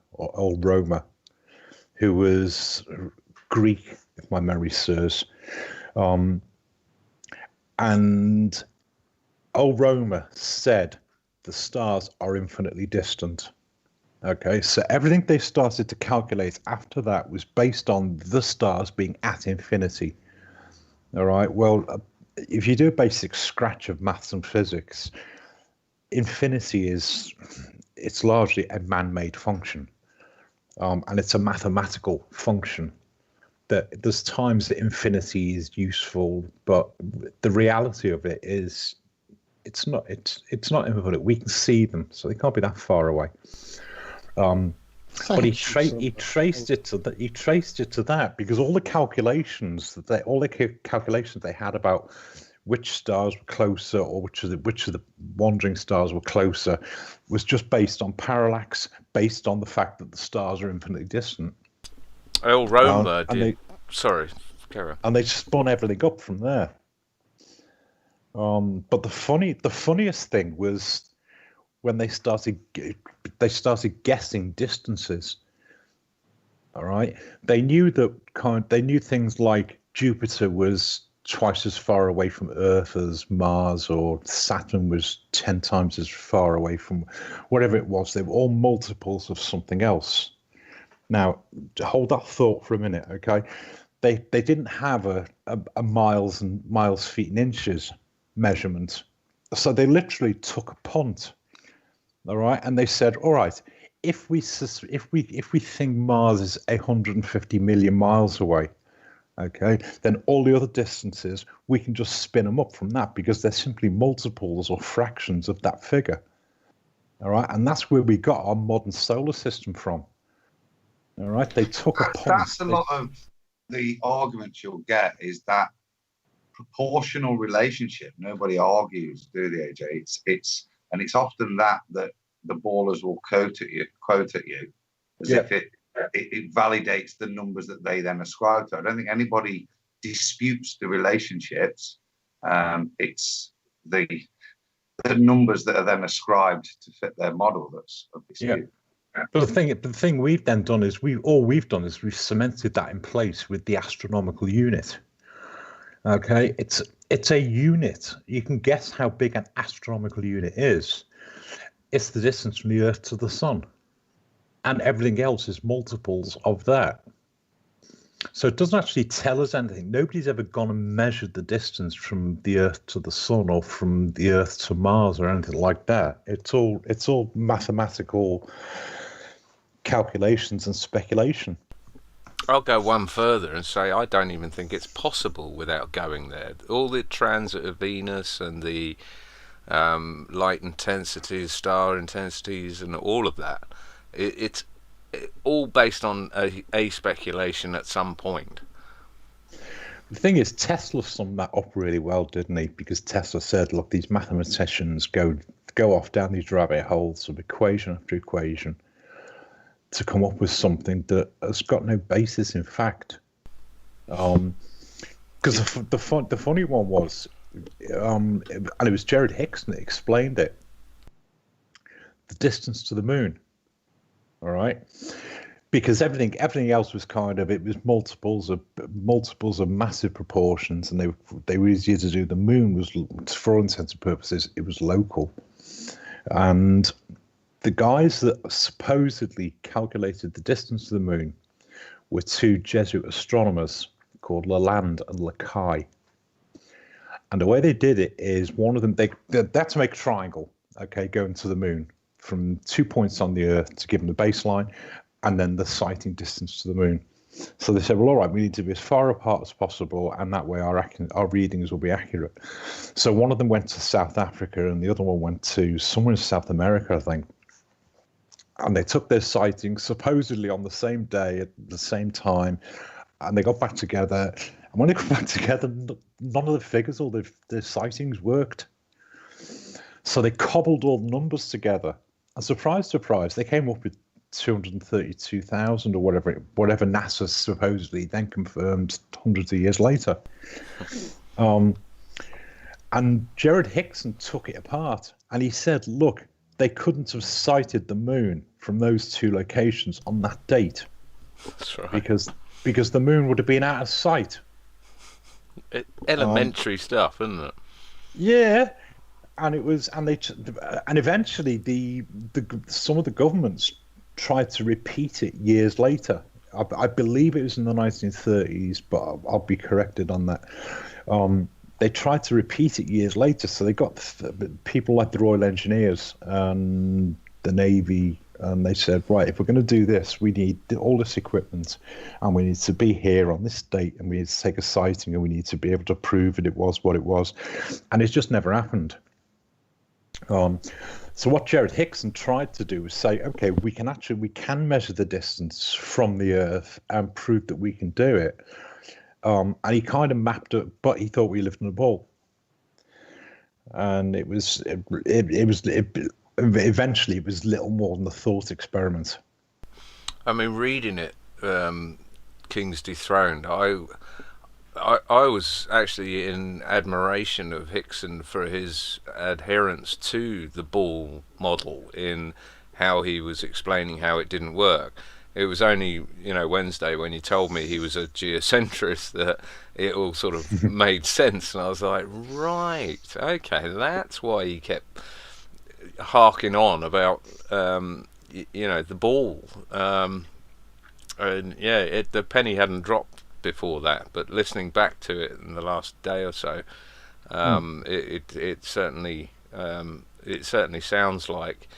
who was Greek, if my memory serves. And Ulroma said the stars are infinitely distant. Okay, so everything they started to calculate after that was based on the stars being at infinity. All right, well, if you do a basic scratch of maths and physics, infinity it's largely a man-made function, and it's a mathematical function. That there's times that infinity is useful, but the reality of it is it's not infinite. We can see them, so they can't be that far away. But he traced it to that because all the calculations they had about which stars were closer or which of the wandering stars were closer was just based on parallax, based on the fact that the stars are infinitely distant. Roma did. Sorry, carry on. And they spun everything up from there. But the funniest thing was when they started guessing distances. All right, they knew things like Jupiter was twice as far away from Earth as Mars, or Saturn was 10 times as far away from whatever it was. They were all multiples of something else. Now, hold that thought for a minute, okay? They didn't have a miles and miles, feet and inches measurement, so they literally took a punt. All right, and they said, all right, if we think Mars is 150 million miles away, okay, then all the other distances we can just spin them up from that because they're simply multiples or fractions of that figure. All right, and that's where we got our modern solar system from. All right, they took a punt. That's a lot of the arguments you'll get is that proportional relationship. Nobody argues, do they, AJ? It's often that the ballers will quote at you as if it validates the numbers that they then ascribe to. I don't think anybody disputes the relationships. It's the numbers that are then ascribed to fit their model that's of dispute. Yeah. But the thing we've then done is we've cemented that in place with the astronomical unit. Okay, it's a unit. You can guess how big an astronomical unit is. It's the distance from the Earth to the Sun, and everything else is multiples of that. So it doesn't actually tell us anything. Nobody's ever gone and measured the distance from the Earth to the Sun or from the Earth to Mars or anything like that. It's all mathematical calculations and speculation. I'll go one further and say I don't even think it's possible without going there. All the transit of Venus and the light intensities, star intensities, and all of that, it's all based on a speculation at some point. The thing is, Tesla summed that up really well, didn't he? Because Tesla said, look, these mathematicians go off down these rabbit holes of equation after equation to come up with something that has got no basis in fact. Because the funny one was, and it was Jared Hickson that explained it, the distance to the moon. All right. Because everything else was it was multiples of massive proportions, and they were easier to do. The moon was, for all intents and purposes, it was local, and the guys that supposedly calculated the distance to the moon were two Jesuit astronomers called Lalande and Lacaille. And the way they did it is one of them they had to make a triangle, okay, going to the moon from 2 points on the Earth to give them the baseline, and then the sighting distance to the moon. So they said, well, all right, we need to be as far apart as possible, and that way our readings will be accurate. So one of them went to South Africa, and the other one went to somewhere in South America, I think. And they took their sightings supposedly on the same day at the same time, and they got back together. And when they got back together, none of the figures or their sightings worked. So they cobbled all the numbers together, and surprise, surprise, they came up with 232,000 or whatever NASA supposedly then confirmed hundreds of years later. And Jared Hickson took it apart, and he said, look, they couldn't have sighted the moon from those two locations on that date. That's right. Because the moon would have been out of sight. Elementary stuff, isn't it? Yeah. And eventually some of the governments tried to repeat it years later. I believe it was in the 1930s, but I'll be corrected on that. They tried to repeat it years later, so they got people like the Royal Engineers and the Navy, and they said, right, if we're going to do this, we need all this equipment, and we need to be here on this date, and we need to take a sighting, and we need to be able to prove that it was what it was, and it just never happened. So what Jared Hickson tried to do was say, okay, we can measure the distance from the Earth and prove that we can do it. And he kind of mapped it, but he thought we lived in a ball. And eventually it was little more than a thought experiment. I mean, reading it, King's Dethroned, I was actually in admiration of Hickson for his adherence to the ball model in how he was explaining how it didn't work. It was only, Wednesday when he told me he was a geocentrist that it all sort of made sense, and I was like, right, okay, that's why he kept harking on about, the ball. And yeah, the penny hadn't dropped before that, but listening back to it in the last day or so, it certainly sounds like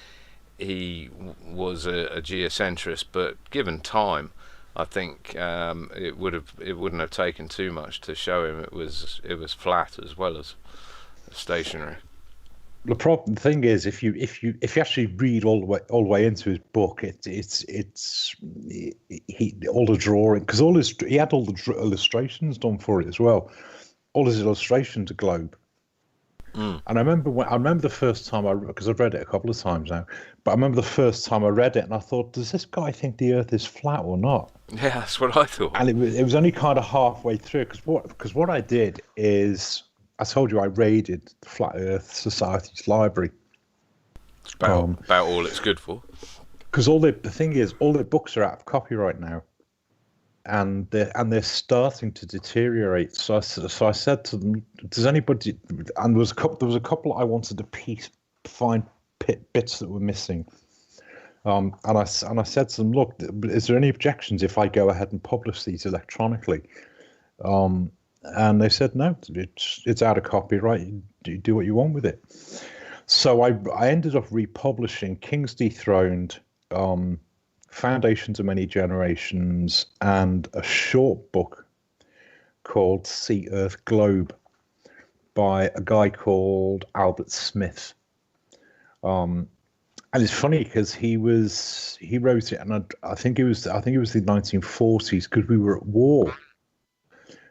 he was a geocentrist, but given time, I think it wouldn't have taken too much to show him it was flat as well as stationary. The thing is, if you actually read all the way into his book, it's all the drawing, because he had all the illustrations done for it as well. All his illustrations are globe. And I remember the first time because I've read it a couple of times now, but I remember the first time I read it and I thought, does this guy think the Earth is flat or not? Yeah, that's what I thought. And it was only kind of halfway through, because what I did is, I told you I raided the Flat Earth Society's library. It's about all it's good for. Because the thing is, all their books are out of copyright now, and they're starting to deteriorate. So I said to them, "Does anybody?" And there was a couple I wanted to find bits that were missing. And I said to them, "Look, is there any objections if I go ahead and publish these electronically?" And they said, "No, it's out of copyright. You do what you want with it." So I ended up republishing King's Dethroned, Foundations of Many Generations, and a short book called See Earth Globe by a guy called Albert Smith. And it's funny because he wrote it, and I think it was the 1940s, because we were at war.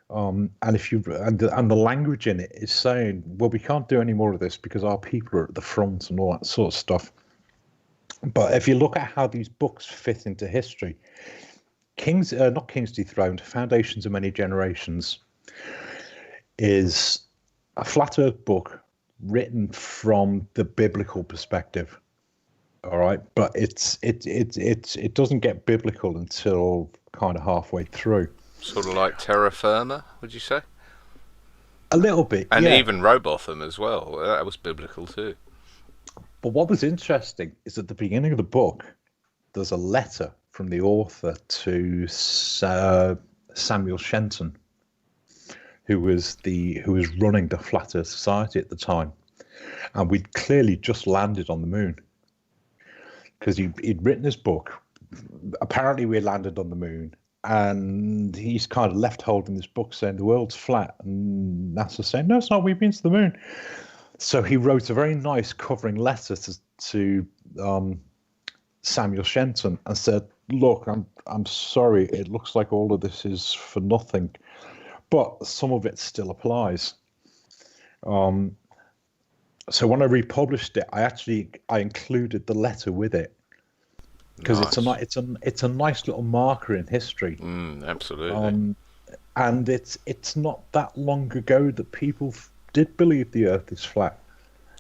And the language in it is saying, well, we can't do any more of this because our people are at the front and all that sort of stuff. But if you look at how these books fit into history, not King's Dethroned, Foundations of Many Generations is a flat Earth book written from the biblical perspective. All right, but it doesn't get biblical until kind of halfway through. Sort of like Terra Firma, would you say? A little bit, and yeah. even Robotham as well. That was biblical too. But what was interesting is at the beginning of the book, there's a letter from the author to Samuel Shenton, who was running the Flat Earth Society at the time, and we'd clearly just landed on the moon because he'd written his book. Apparently, we landed on the moon, and he's kind of left holding this book saying the world's flat, and NASA saying no, it's not. We've been to the moon. So he wrote a very nice covering letter to Samuel Shenton and said, "Look, I'm sorry. It looks like all of this is for nothing, but some of it still applies." So when I republished it, I included the letter with it because nice. it's a nice little marker in history. Absolutely. And it's not that long ago that people did believe the Earth is flat.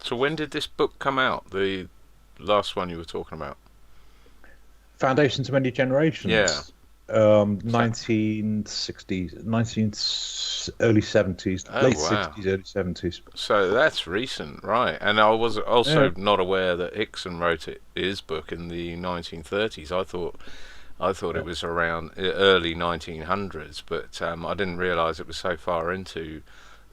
So when did this book come out? The last one you were talking about? Foundations of Many Generations. Yeah. 1960s, early 70s, late 60s, early 70s. So that's recent, right? And I was also not aware that Hickson wrote his book in the 1930s. I thought it was around early 1900s, but I didn't realise it was so far into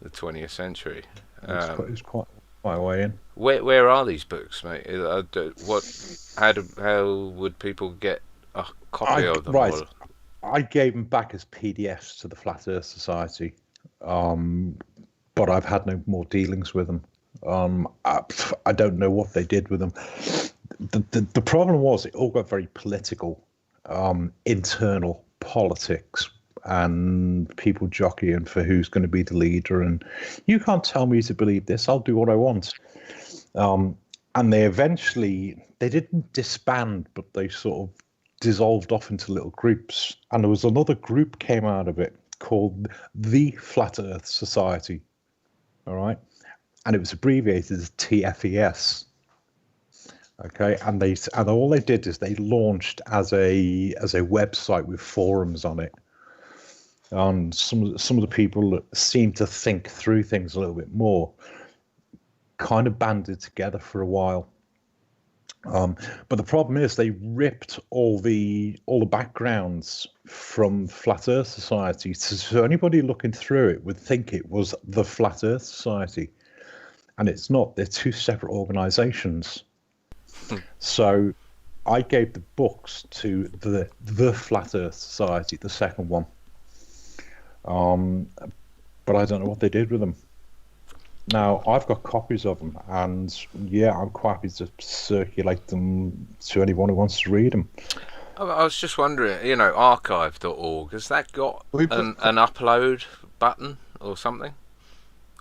the 20th century. It's quite a way in. Where are these books, mate? How would people get a copy of them? Right. I gave them back as PDFs to the Flat Earth Society, but I've had no more dealings with them. I don't know what they did with them. The problem was it all got very political, internal politics, and people jockeying for who's going to be the leader. And you can't tell me to believe this. I'll do what I want. And they didn't disband, but they sort of dissolved off into little groups. And there was another group came out of it called the Flat Earth Society. All right. And it was abbreviated as TFES. Okay. And all they did is they launched as a website with forums on it. And some of the people that seemed to think through things a little bit more kind of banded together for a while. But the problem is they ripped all the backgrounds from Flat Earth Society. So anybody looking through it would think it was the Flat Earth Society, and it's not. They're two separate organizations. So I gave the books to the Flat Earth Society, the second one. But I don't know what they did with them. Now, I've got copies of them, and I'm quite happy to circulate them to anyone who wants to read them. I was just wondering, archive.org, has that got an upload button or something?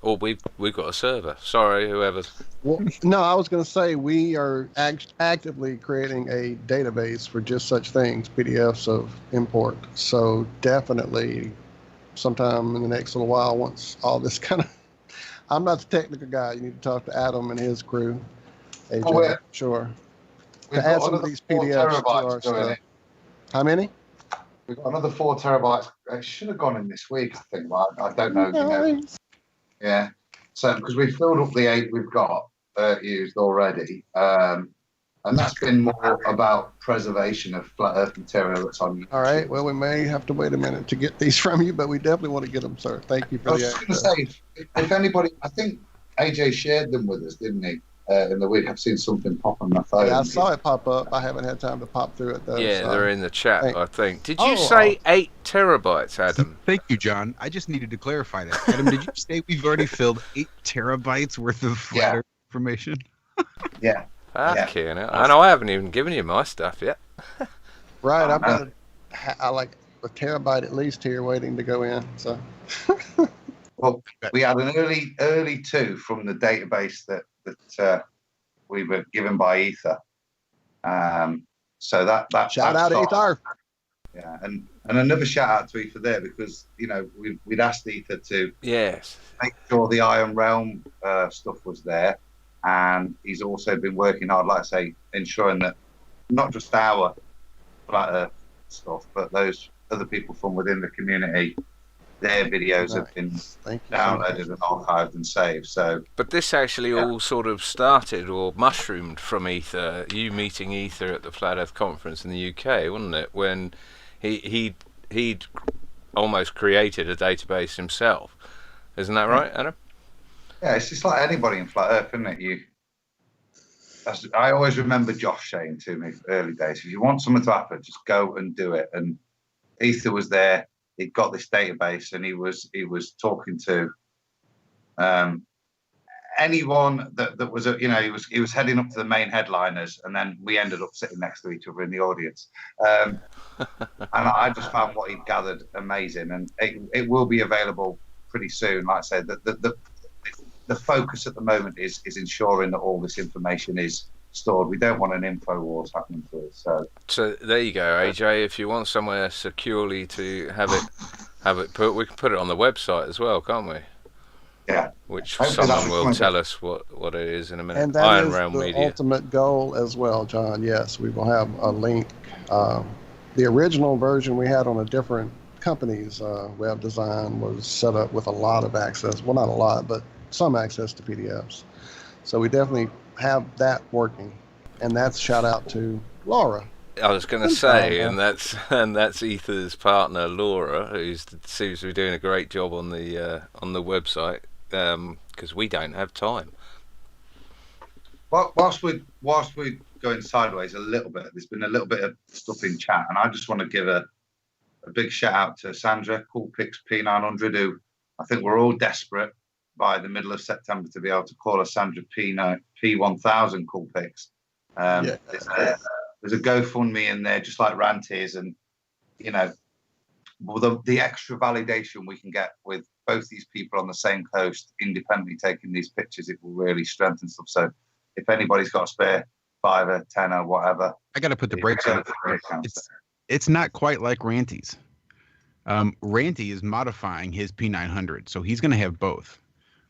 Or we've got a server. Sorry, whoever's... Well, no, I was going to say we are actively creating a database for just such things, PDFs of import. So definitely sometime in the next little while, once all this kind of... I'm not the technical guy. You need to talk to Adam and his crew. AJ, sure. To add some of these PDFs to our stuff. How many? We've got another 4 terabytes. It should have gone in this week, I think. Well, I don't know. Nice. Yeah. So, because we filled up the 8 we've got used already. And that's been more about preservation of flat earth material that's on YouTube. All right. Well, we may have to wait a minute to get these from you, but we definitely want to get them, sir. Thank you for I was just going to say, if anybody, I think AJ shared them with us, didn't he? in the week. I've seen something pop on my phone. Yeah, I saw it pop up. I haven't had time to pop through it though. Yeah, so they're in the chat, Thank- I think. Did you Oh, say 8 terabytes, Adam? Thank you, John. I just needed to clarify that. Adam, did you say we've already filled 8 terabytes worth of flat Earth information? Yeah. Fucking hell. And I haven't even given you my stuff yet. Right, Oh, I've got like a terabyte at least here waiting to go in. So Well, we had an early 2 from the database that we were given by Ether. So that shout out started. Ether. Yeah, and another shout out to Ether there, because we'd asked Ether to Yes. make sure the Iron Realm stuff was there, and he's also been working hard, like I say, ensuring that not just our flat Earth stuff, but those other people from within the community, their videos have been downloaded and archived and saved. So, but this actually all sort of started or mushroomed from Ether, you meeting Ether at the Flat Earth Conference in the UK, wasn't it? When he'd almost created a database himself. Isn't that right, Adam? Yeah, it's just like anybody in Flat Earth, isn't it? I always remember Josh saying to me early days, if you want something to happen, just go and do it. And Ether was there. He'd got this database, and he was talking to anyone that was he was heading up to the main headliners, and then we ended up sitting next to each other in the audience. And I just found what he'd gathered amazing, and it will be available pretty soon. Like I said, the focus at the moment is ensuring that all this information is stored. We don't want an info wars happening to us. So there you go, AJ. If you want somewhere securely to have it put, we can put it on the website as well, can't we? Yeah. Which Hopefully someone will tell us what it is in a minute. And that Iron is Realm the Media. ultimate goal as well, John. Yes, we will have a link. The original version we had on a different company's web design was set up with a lot of access. Well, not a lot, but some access to PDFs. So we definitely have that working. And that's shout out to Laura. I was going to say, and that's Ether's partner Laura, who seems to be doing a great job on the website, because we don't have time. Well, whilst we're going sideways a little bit, there's been a little bit of stuff in chat, and I just want to give a big shout out to Sandra Coolpix P900, who I think we're all desperate by the middle of September to be able to call her Sandra P1000 Coolpix. There's a GoFundMe in there, just like Rant is, and the extra validation we can get with both these people on the same coast, independently taking these pictures, it will really strengthen stuff. So, if anybody's got a spare $5, $10, whatever, I got to put the brakes on. It's not quite like Ranty's. Ranty is modifying his P900, so he's going to have both.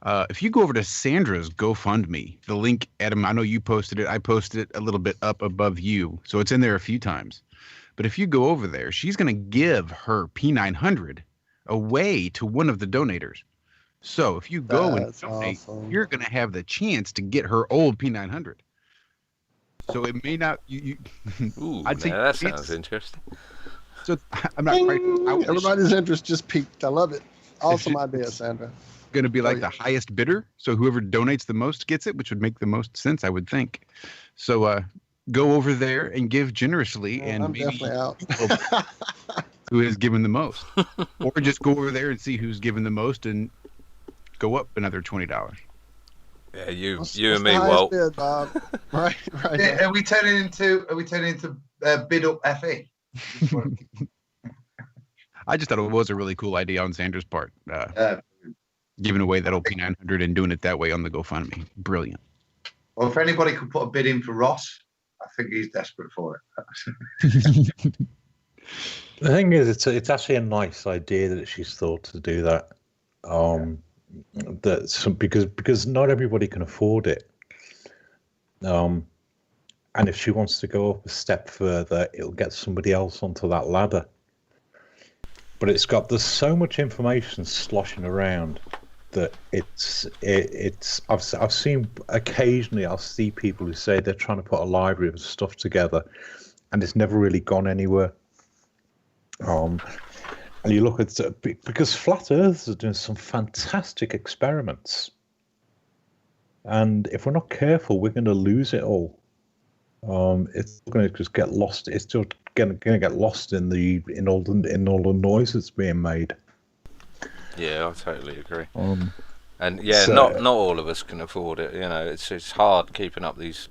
If you go over to Sandra's GoFundMe, the link, Adam, I know you posted it. I posted it a little bit up above you, so it's in there a few times. But if you go over there, she's going to give her P900 away to one of the donators. So if you go and donate, you're going to have the chance to get her old P900. So it may not. Ooh, I'd say that sounds interesting. So I'm not quite. Everybody's interest just peaked. I love it. Awesome idea, Sandra. Going to be like the highest bidder, so whoever donates the most gets it, which would make the most sense, I would think. So go over there and give generously, and I'm maybe definitely out. who has given the most, or just go over there and see who's given the most and go up another $20. Yeah, you What's and me, the highest Walt. bid, Bob? right. Yeah, are we turning into bid up FE? I just thought it was a really cool idea on Sandra's part, giving away that old P900 and doing it that way on the GoFundMe. Brilliant. Well, if anybody could put a bid in for Ross, I think he's desperate for it. The thing is, it's actually a nice idea that she's thought to do that. Because not everybody can afford it. And if she wants to go up a step further, it'll get somebody else onto that ladder. But there's so much information sloshing around that I've seen occasionally, I'll see people who say they're trying to put a library of stuff together, and it's never really gone anywhere. And you look at, because Flat Earthers are doing some fantastic experiments. and if we're not careful, we're going to lose it all. It's going to just get lost. It's just going to get lost in all the noise that's being made. Yeah, I totally agree. And so- not all of us can afford it. You know, it's hard keeping up these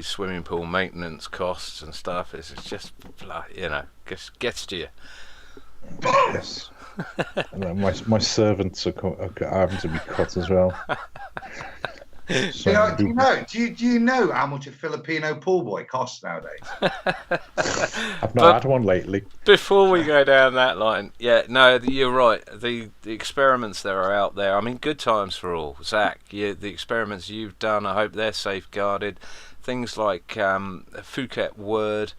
swimming pool maintenance costs and stuff. It's just like, you know, gets to you. Yes. And my servants are having to be cut as well. So Do you know how much a Filipino pool boy costs nowadays? I've not had one lately. Before we go down that line, yeah, no, you're right. The experiments that are out there, I mean, good times for all. Zach, the experiments you've done, I hope they're safeguarded. Things like Phuket Word,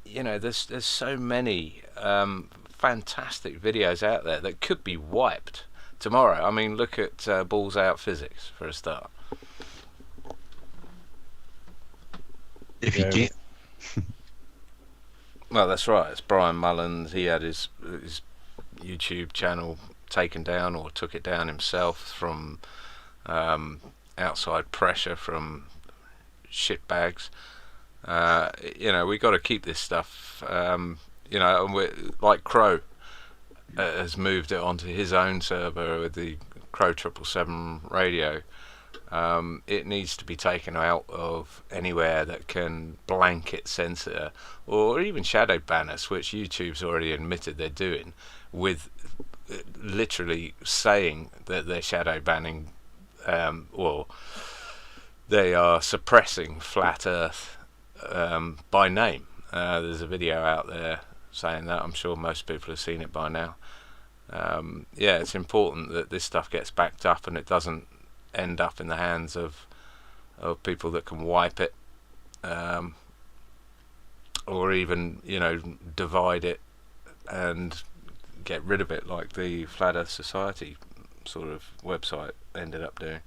you know, there's so many fantastic videos out there that could be wiped tomorrow. I mean, look at Balls Out Physics for a start. If you can't. Well, that's right. It's Brian Mullins. He had his YouTube channel taken down, or took it down himself from outside pressure from shitbags. You know, we got to keep this stuff. You know, and like Crow has moved it onto his own server with the Crow 777 radio. It needs to be taken out of anywhere that can blanket censor or even shadow ban us, which YouTube's already admitted they're doing, with literally saying that they're shadow banning or they are suppressing Flat Earth by name. There's a video out there saying that. I'm sure most people have seen it by now. Yeah, it's important that this stuff gets backed up and it doesn't end up in the hands of people that can wipe it, or even, you know, divide it and get rid of it, like the Flat Earth Society sort of website ended up doing.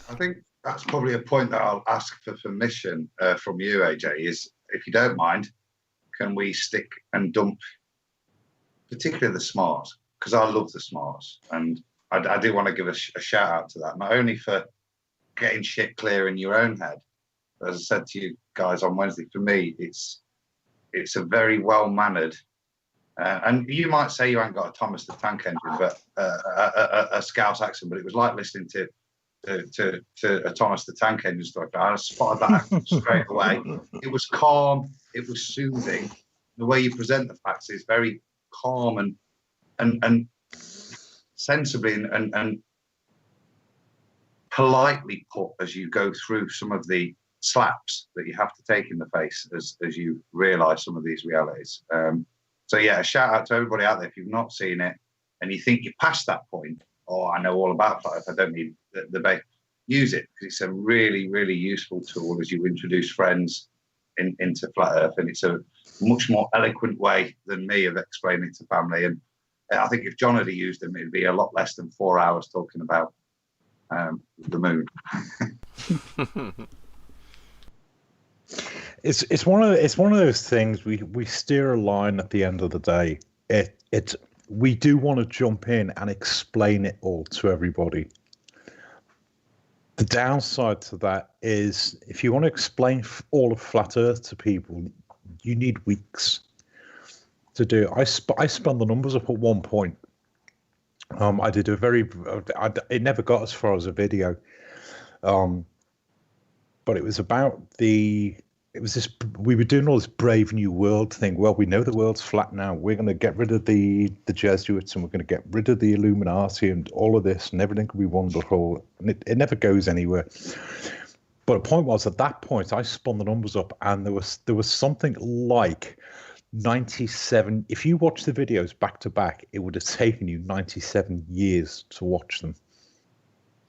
I think that's probably a point that I'll ask for permission from you, AJ, is, if you don't mind, can we stick and dump particularly the smarts? Because I love the smarts, and I do want to give a shout out to that, not only for getting shit clear in your own head, but as I said to you guys on Wednesday, for me, it's a very well-mannered, and you might say you ain't got a Thomas the Tank Engine, but a Scouse accent, but it was like listening to a Thomas the Tank Engine story. I spotted that accent straight away. It was calm, it was soothing. The way you present the facts is very calm and sensibly and politely put as you go through some of the slaps that you have to take in the face as you realise some of these realities. So yeah, a shout out to everybody out there. If you've not seen it and you think you're past that point, I know all about Flat Earth, I don't need the debate, use it, because it's a really, really useful tool as you introduce friends into Flat Earth, and it's a much more eloquent way than me of explaining it to family. And I think if John had used them, it'd be a lot less than 4 hours talking about the moon. It's one of those things we steer a line at the end of the day. We do want to jump in and explain it all to everybody. The downside to that is, if you want to explain all of Flat Earth to people, you need weeks to do it. I spun the numbers up at one point. I did it never got as far as a video, but it was about we were doing all this Brave New World thing. Well, we know the world's flat now. We're going to get rid of the Jesuits, and we're going to get rid of the Illuminati and all of this, and everything will be wonderful. And it never goes anywhere. But the point was, at that point, I spun the numbers up, and there was something like 97. If you watch the videos back to back, it would have taken you 97 years to watch them.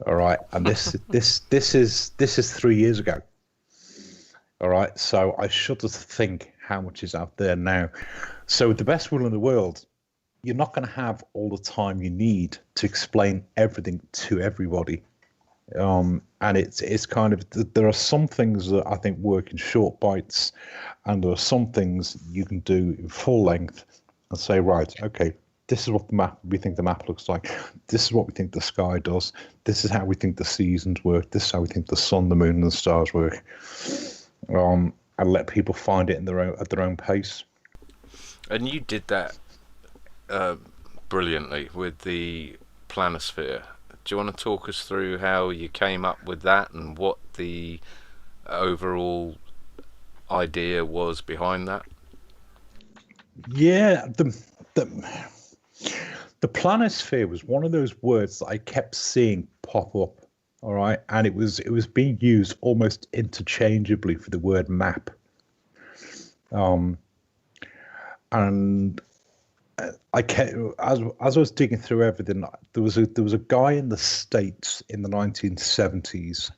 All right, and this is 3 years ago. All right, so I shudder to think how much is out there now. So with the best will in the world, you're not going to have all the time you need to explain everything to everybody. And it's kind of, there are some things that I think work in short bites, and there are some things you can do in full length and say, right, okay, This is what we think the map looks like. This is what we think the sky does. This is how we think the seasons work. This is how we think the sun, the moon, and the stars work. And let people find it at their own pace. And you did that brilliantly with the planisphere. Do you want to talk us through how you came up with that and what the overall idea was behind that? Yeah, the planisphere was one of those words that I kept seeing pop up. All right, and it was being used almost interchangeably for the word map. And I kept, as I was digging through everything, there was a guy in the States in the 1970s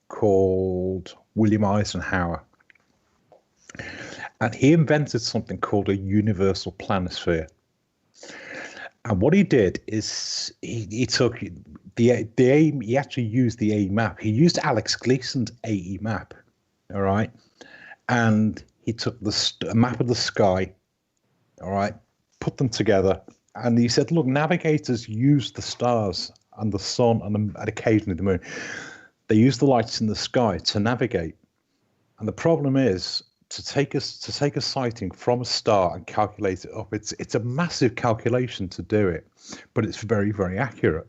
called William Eisenhower, and he invented something called a universal planisphere. And what he did is he took the AE, he actually used the AE map. He used Alex Gleason's AE map, all right, and he took a map of the sky, all right, put them together, and he said, look, navigators use the stars and the sun and occasionally the moon. They use the lights in the sky to navigate. And the problem is to take a sighting from a star and calculate it up. It's a massive calculation to do it, but it's very, very accurate.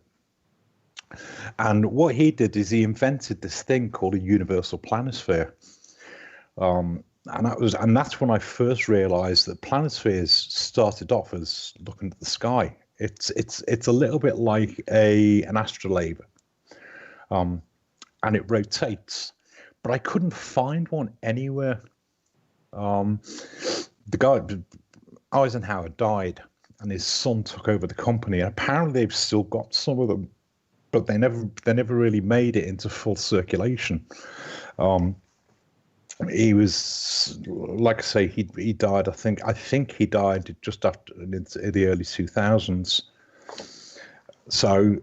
And what he did is he invented this thing called a universal planisphere. And that's when I first realized that planispheres started off as looking at the sky. It's a little bit like an astrolabe, and it rotates. But I couldn't find one anywhere. The guy Eisenhower died, and his son took over the company. And apparently, they've still got some of them, but they never really made it into full circulation. He was, like I say, he died. I think he died just after in the early 2000s. So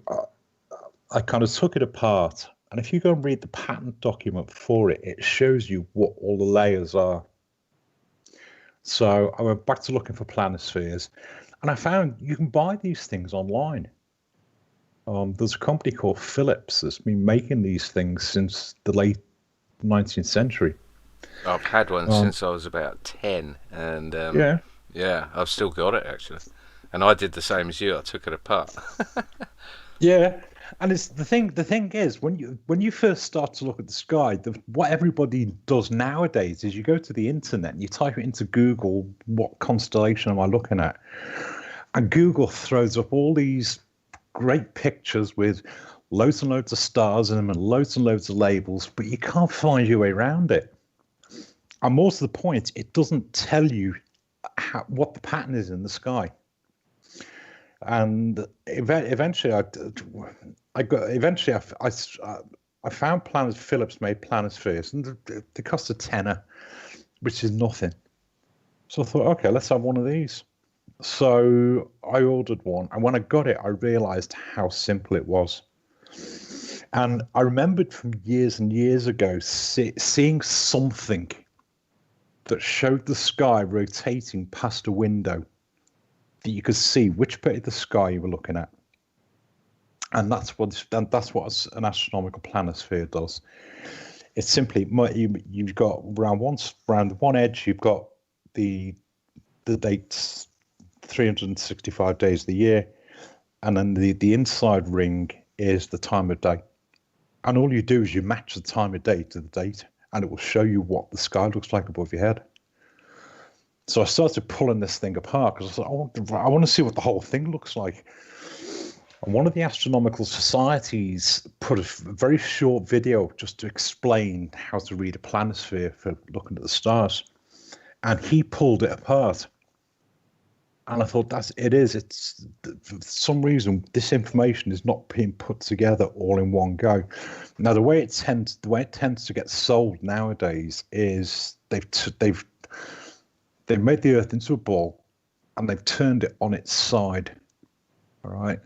I kind of took it apart, and if you go and read the patent document for it, it shows you what all the layers are. So I went back to looking for planispheres, and I found you can buy these things online. There's a company called Philips that's been making these things since the late 19th century. I've had one since I was about 10, and yeah, I've still got it actually. And I did the same as you. I took it apart. Yeah, and it's the thing. The thing is, when you first start to look at the sky, what everybody does nowadays is you go to the internet and you type it into Google, what constellation am I looking at? And Google throws up all these great pictures with loads and loads of stars in them and loads of labels, but you can't find your way around it. And more to the point, it doesn't tell you what the pattern is in the sky. And eventually, I found Philips made planispheres, and they cost a tenner, which is nothing. So I thought, okay, let's have one of these. So I ordered one, and when I got it, I realized how simple it was. And I remembered from years and years ago seeing something that showed the sky rotating past a window, that you could see which bit of the sky you were looking at. And that's what an astronomical planisphere does. It's simply, you've got around one edge, you've got the dates, 365 days of the year, and then the inside ring is the time of day. And all you do is you match the time of day to the date, and it will show you what the sky looks like above your head. So I started pulling this thing apart because I thought, I want to see what the whole thing looks like. And one of the astronomical societies put a very short video just to explain how to read a planisphere for looking at the stars. And he pulled it apart. And I thought, it's for some reason, this information is not being put together all in one go. Now, the way it tends to get sold nowadays is they've made the Earth into a ball and they've turned it on its side. All right.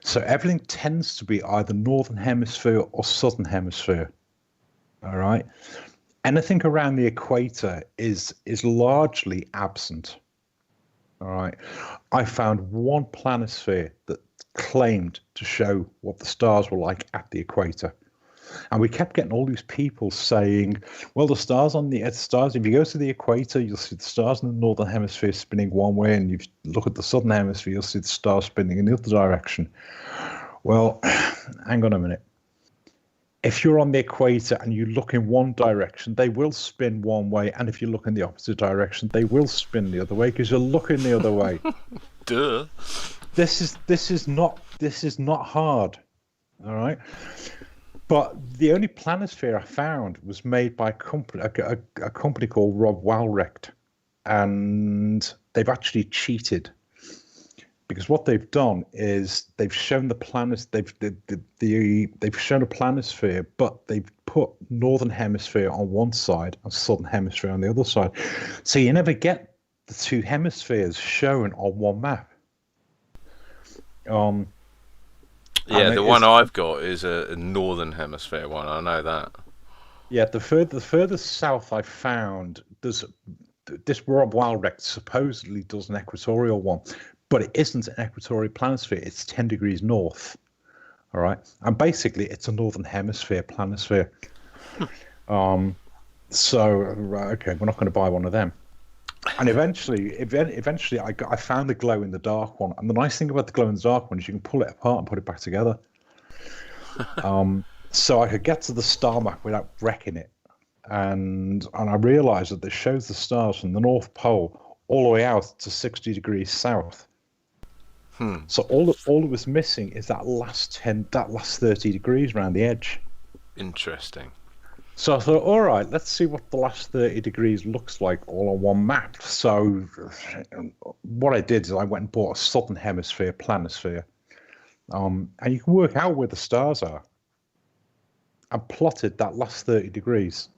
So everything tends to be either northern hemisphere or southern hemisphere. All right. Anything around the equator is largely absent. All right. I found one planisphere that claimed to show what the stars were like at the equator. And we kept getting all these people saying, well, the stars if you go to the equator, you'll see the stars in the northern hemisphere spinning one way, and if you look at the southern hemisphere, you'll see the stars spinning in the other direction. Well, hang on a minute. If you're on the equator and you look in one direction, they will spin one way, and if you look in the opposite direction, they will spin the other way because you're looking the other way. Duh. This is not hard, all right. But the only planisphere I found was made by a company called Rob Walrecht, and they've actually cheated. Because what they've done is they've shown they've shown a planisphere, but they've put northern hemisphere on one side and southern hemisphere on the other side. So you never get the two hemispheres shown on one map. Yeah, the one I've got is a northern hemisphere one. I know that. Yeah, the furthest south I found, this Rob Walrecht supposedly does an equatorial one. But it isn't an equatorial planisphere. It's 10 degrees north. All right. And basically, it's a northern hemisphere planisphere. So, okay, we're not going to buy one of them. And eventually, I found the glow in the dark one. And the nice thing about the glow in the dark one is you can pull it apart and put it back together. So I could get to the star map without wrecking it. And I realized that this shows the stars from the North Pole all the way out to 60 degrees south. So all that was missing is that last 30 degrees around the edge. Interesting. So I thought, all right, let's see what the last 30 degrees looks like all on one map. So what I did is I went and bought a southern hemisphere planisphere, and you can work out where the stars are. I plotted that last 30 degrees.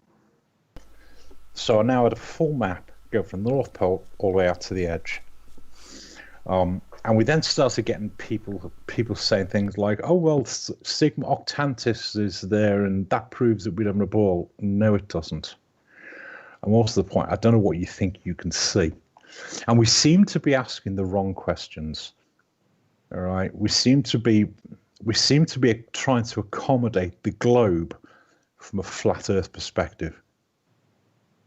So I now had a full map, go from the North Pole all the way out to the edge. And we then started getting people saying things like, oh, well, Sigma Octantis is there, and that proves that we don't have a ball. No, it doesn't. And most of the point, I don't know what you think you can see. And we seem to be asking the wrong questions. All right. We seem to be trying to accommodate the globe from a flat Earth perspective.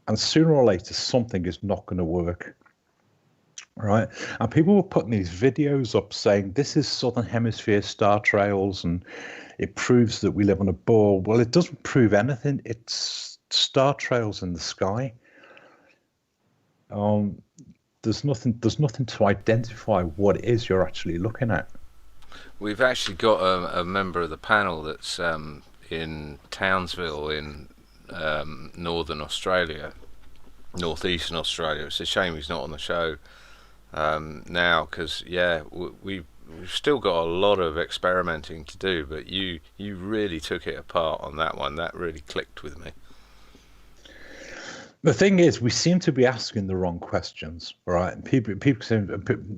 And sooner or later, something is not going to work. Right, and people were putting these videos up saying this is southern hemisphere star trails and it proves that we live on a ball. Well, it doesn't prove anything. It's star trails in the sky. There's nothing to identify what it is you're actually looking at. We've actually got a member of the panel that's in Townsville in northern Australia, northeastern Australia. It's a shame he's not on the show now, because we've still got a lot of experimenting to do, but you really took it apart on that one. That really clicked with me. The thing is, we seem to be asking the wrong questions, right? And people saying,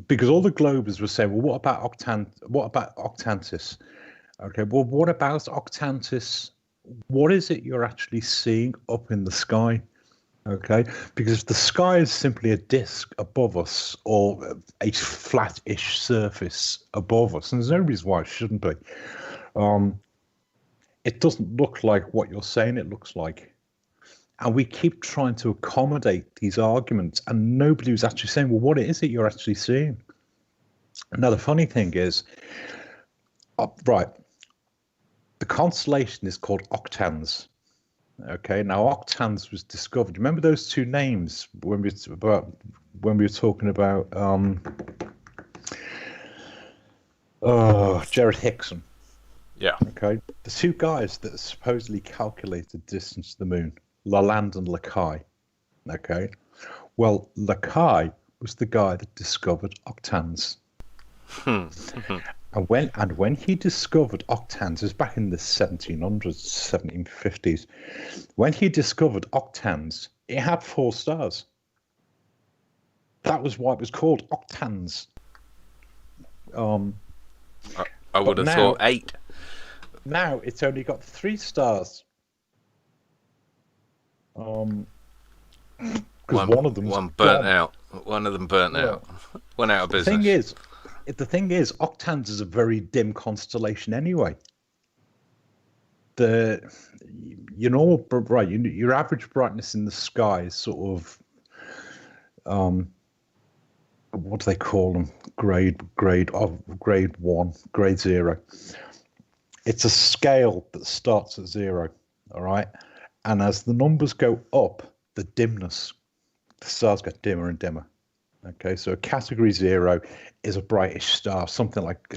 because all the globers were saying, well, what about Octantis? Okay, well, what about Octantis? What is it you're actually seeing up in the sky? Okay, because if the sky is simply a disk above us or a flat-ish surface above us, and there's no reason why it shouldn't be, it doesn't look like what you're saying it looks like. And we keep trying to accommodate these arguments, and nobody was actually saying, well, what is it you're actually seeing? Now, the funny thing is, right, the constellation is called Octans. Okay, now Octans was discovered. Remember those two names when we were talking about Jared Hickson? Yeah. Okay, the two guys that supposedly calculated distance to the moon, Lalande and Lacaille. Okay, well, Lacaille was the guy that discovered Octans. And when he discovered Octans, it was back in the 1700s, 1750s. When he discovered Octans, it had 4 stars. That was why it was called Octans. I would have thought 8. Now it's only got 3 stars. because one of them burnt out. One of them burnt out. Went out of business. The thing is, octans is a very dim constellation anyway. Your average brightness in the sky is sort of what do they call them? Grade 1, grade 0. It's a scale that starts at 0, all right? And as the numbers go up, the stars get dimmer and dimmer. Okay, so a category 0 is a brightish star, something like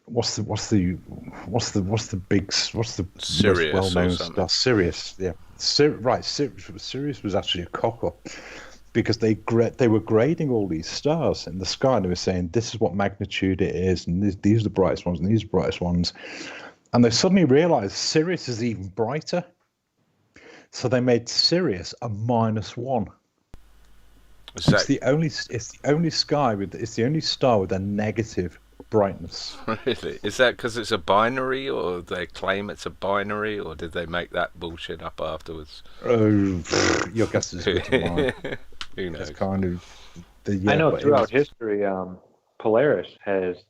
what's the Sirius most well-known or something. star? Sirius, yeah. Sirius was actually a cock-up because they were grading all these stars in the sky, and they were saying this is what magnitude it is, and these are the brightest ones, and these are the brightest ones, and they suddenly realized Sirius is even brighter, so they made Sirius a -1. It's the only star with a negative brightness. Really? Is that because it's a binary, or they claim it's a binary, or did they make that bullshit up afterwards? Oh, your guess is good to mine. Who knows? It's kind of I know throughout history, Polaris has,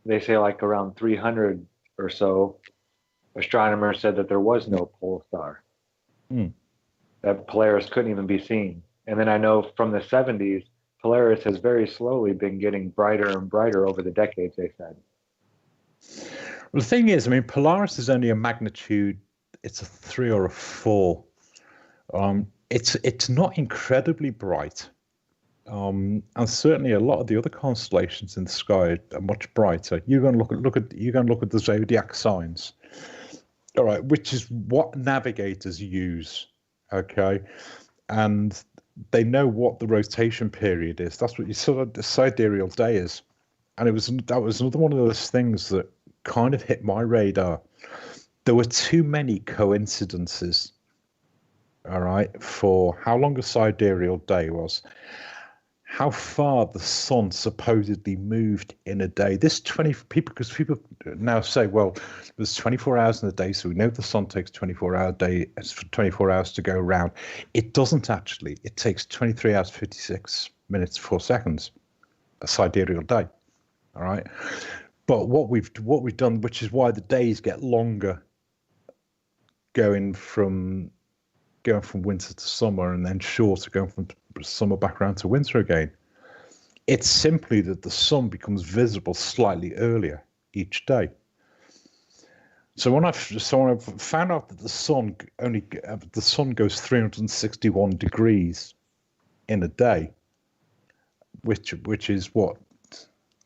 they say like around 300 or so, astronomers said that there was no pole star. That Polaris couldn't even be seen. And then I know from the 70s, Polaris has very slowly been getting brighter and brighter over the decades, they said. Well, the thing is, I mean, Polaris is only a magnitude, it's a 3 or a 4. It's not incredibly bright. And certainly a lot of the other constellations in the sky are much brighter. You're going to look at the zodiac signs. All right, which is what navigators use, okay? And they know what the rotation period is. That's what the sidereal day is. And that was another one of those things that kind of hit my radar. There were too many coincidences, all right, for how long a sidereal day was, how far the sun supposedly moved in a day. Because people now say, well, there's 24 hours in a day, so we know the sun takes 24 hours to go around. It doesn't actually. It takes 23 hours, 56 minutes, 4 seconds, a sidereal day. All right. But what we've done, which is why the days get longer, going from winter to summer, and then shorter, going from summer back around to winter again. It's simply that the sun becomes visible slightly earlier each day. So when I found out that the sun goes 361 degrees in a day, which is what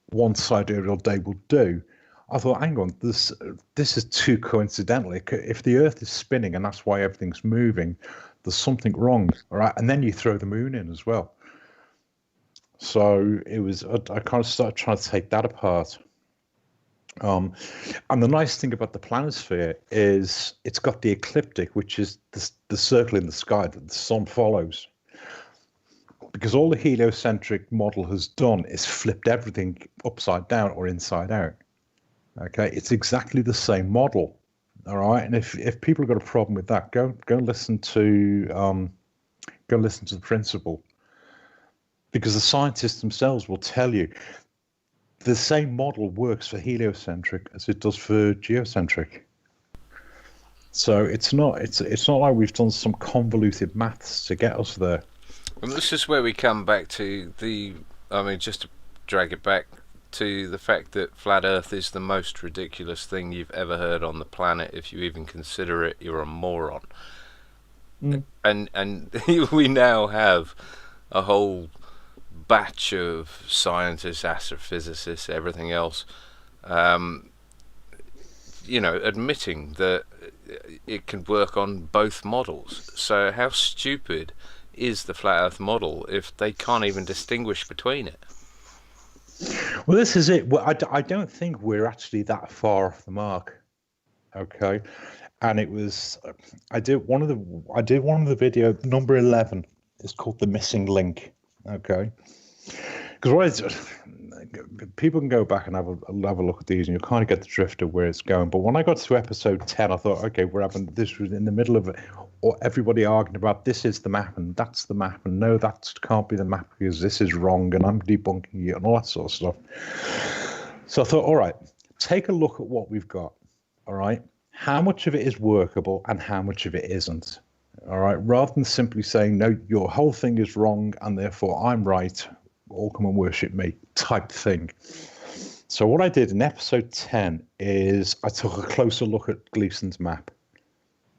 one sidereal day will do, I thought, hang on, this is too coincidental. If the Earth is spinning and that's why everything's moving, there's something wrong, all right? And then you throw the moon in as well. So I kind of started trying to take that apart. And the nice thing about the planisphere is it's got the ecliptic, which is the circle in the sky that the sun follows. Because all the heliocentric model has done is flipped everything upside down or inside out. Okay, it's exactly the same model. All right, and if people have got a problem with that, go listen to the principle, because the scientists themselves will tell you the same model works for heliocentric as it does for geocentric. So it's not like we've done some convoluted maths to get us there. And this is where we come back to just to drag it back to the fact that flat Earth is the most ridiculous thing you've ever heard on the planet. If you even consider it, you're a moron. And we now have a whole batch of scientists, astrophysicists, everything else, admitting that it can work on both models. So how stupid is the flat Earth model if they can't even distinguish between it? Well, this is it. Well, I don't think we're actually that far off the mark. Okay, and it was I did one of the video number 11. It's called The Missing Link. Okay, because people can go back and have a look at these, and you kind of get the drift of where it's going. But when I got to episode 10, I thought, okay, we're having this was in the middle of it, or everybody arguing about this is the map and that's the map, and no, that can't be the map because this is wrong, and I'm debunking it and all that sort of stuff. So I thought, all right, take a look at what we've got. All right, how much of it is workable and how much of it isn't. All right, rather than simply saying, no, your whole thing is wrong and therefore I'm right, all come and worship me type thing. So what I did in episode 10 is I took a closer look at Gleason's map.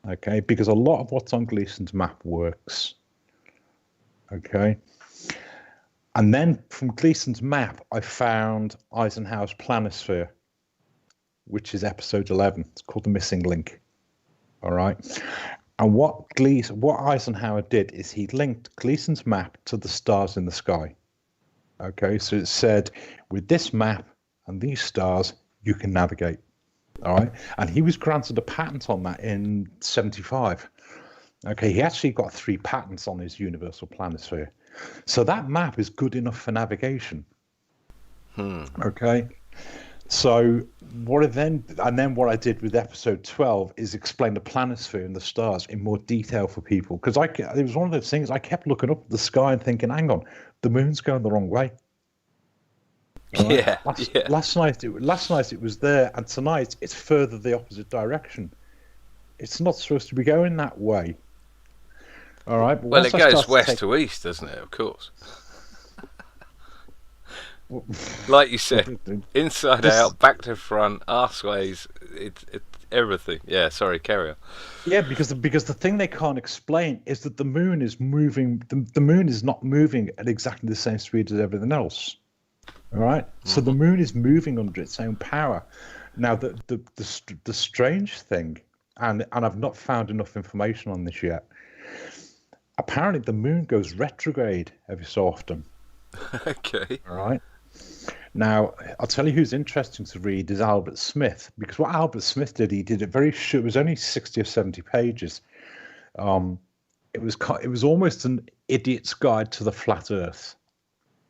Okay, because a lot of what's on Gleason's map works. Okay. And then from Gleason's map, I found Eisenhower's planisphere, which is episode 11. It's called The Missing Link. All right. And what Eisenhower did is he linked Gleason's map to the stars in the sky. Okay, so it said, with this map and these stars, you can navigate. All right, and he was granted a patent on that in 1975. Okay, he actually got 3 patents on his universal planisphere. So that map is good enough for navigation. Okay, so what I did with episode 12 is explain the planisphere and the stars in more detail for people, because it was one of those things I kept looking up at the sky and thinking, hang on, the moon's going the wrong way. Right? Last night it was there, and tonight it's further the opposite direction. It's not supposed to be going that way. All right. But well, it goes west to east, doesn't it? Of course. Like you said, inside out, back to front, arseways, it's everything. Yeah, sorry, carry on. Yeah, because the thing they can't explain is that the moon is moving. The moon is not moving at exactly the same speed as everything else. All right, so the moon is moving under its own power. Now, the strange thing, and I've not found enough information on this yet. Apparently, the moon goes retrograde every so often. Okay. All right. Now, I'll tell you who's interesting to read is Albert Smith, because what Albert Smith did, he did it very short. It was only 60 or 70 pages. It was almost an idiot's guide to the flat Earth.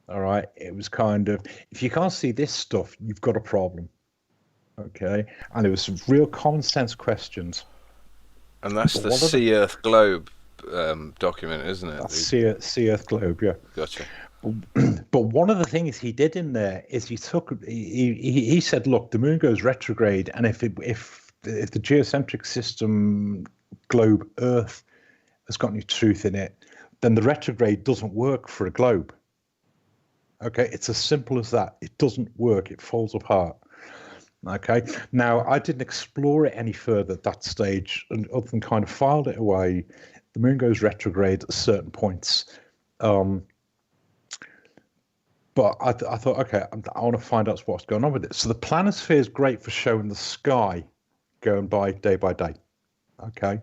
All right. It was kind of, if you can't see this stuff, you've got a problem. Okay. And there was some real common sense questions. And that's the Sea Earth Globe document, isn't it? That's Sea Earth Globe, yeah. Gotcha. But one of the things he did in there is he said, look, the moon goes retrograde, and if the geocentric system globe Earth has got any truth in it, then the retrograde doesn't work for a globe. Okay, it's as simple as that. It doesn't work. It falls apart. Okay. Now, I didn't explore it any further at that stage, and other than kind of filed it away. The moon goes retrograde at certain points. But I thought, okay, I want to find out what's going on with it. So the planisphere is great for showing the sky going by day. Okay.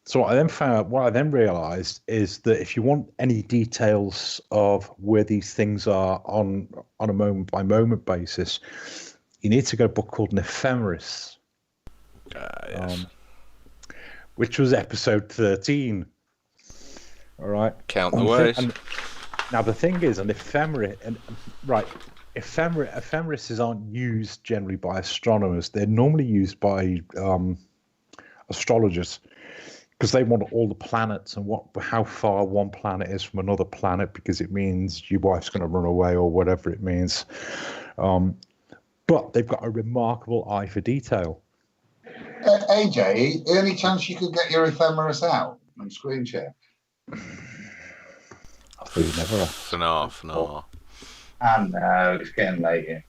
So what I then realized is that if you want any details of where these things are on a moment by moment basis, you need to get a book called An Ephemeris. Yes. Which was episode 13. All right. Count the ways. Now the thing is, an ephemeris, ephemeris aren't used generally by astronomers. They're normally used by astrologers, because they want all the planets and how far one planet is from another planet, because it means your wife's going to run away or whatever it means. But they've got a remarkable eye for detail. AJ, any chance you could get your ephemeris out and screen share? Never. No. I know, it's getting late here.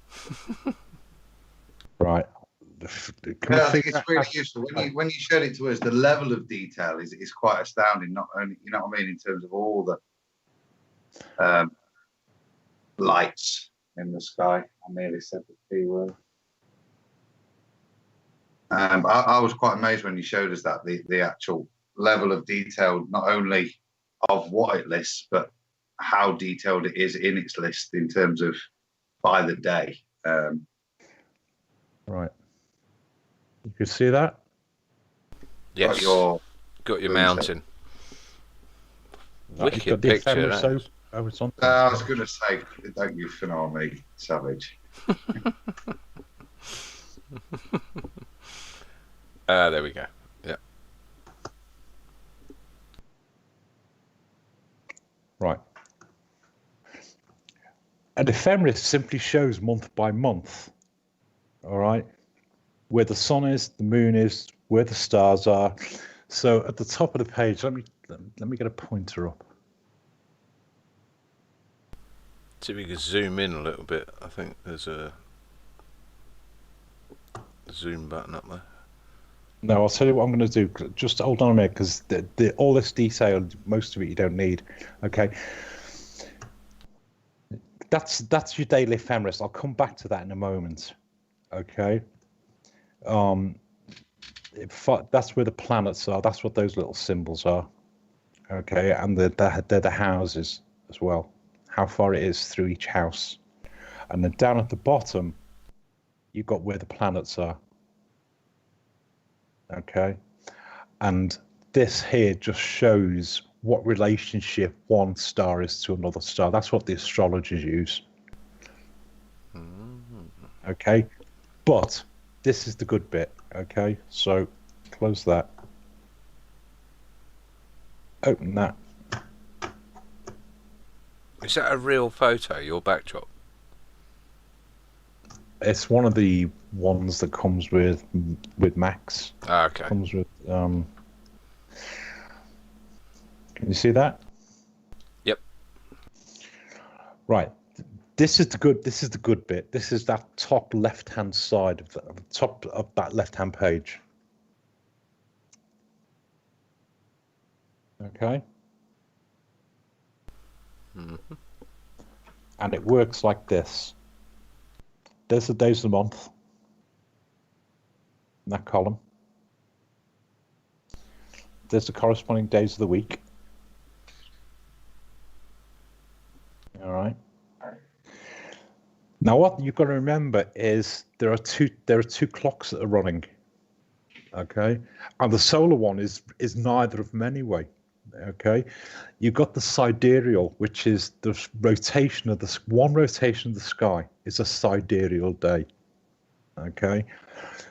Right. I think it's really useful. When you showed it to us, the level of detail is quite astounding. Not only, you know what I mean, in terms of all the lights in the sky. I nearly said the P word. I was quite amazed when you showed us that the actual level of detail, not only of what it lists, but how detailed it is in its list in terms of by the day. Right. You can see that? Yes. Got your mountain. Wicked picture. Oh, it's on. I was going to say, don't you on me, savage. There we go. Yeah. Right. An ephemeris simply shows month by month. All right. Where the sun is, the moon is, where the stars are. So at the top of the page, let me get a pointer up. See if we can zoom in a little bit. I think there's a zoom button up there. No, I'll tell you what I'm going to do. Just hold on a minute, because all this detail, most of it you don't need. Okay. That's your daily ephemeris. I'll come back to that in a moment. Okay. That's where the planets are. That's what those little symbols are. Okay, and they're the houses as well. How far it is through each house, and then down at the bottom, you've got where the planets are. Okay, and this here just shows what relationship one star is to another star. That's what the astrologers use. Okay, but this is the good bit. Okay, so close that. Open that. Is that a real photo, your backdrop? It's one of the ones that comes with Max. Ah, okay. Comes with can you see that? Yep. Right. This is the good bit. This is that top left-hand side of the top of that left-hand page. Okay. Mm-hmm. And it works like this. There's the days of the month in that column. There's the corresponding days of the week. All right. Now, what you've got to remember is there are two clocks that are running. Okay, and the solar one is neither of them anyway. Okay, you've got the sidereal, which is the rotation of one rotation of the sky is a sidereal day. Okay,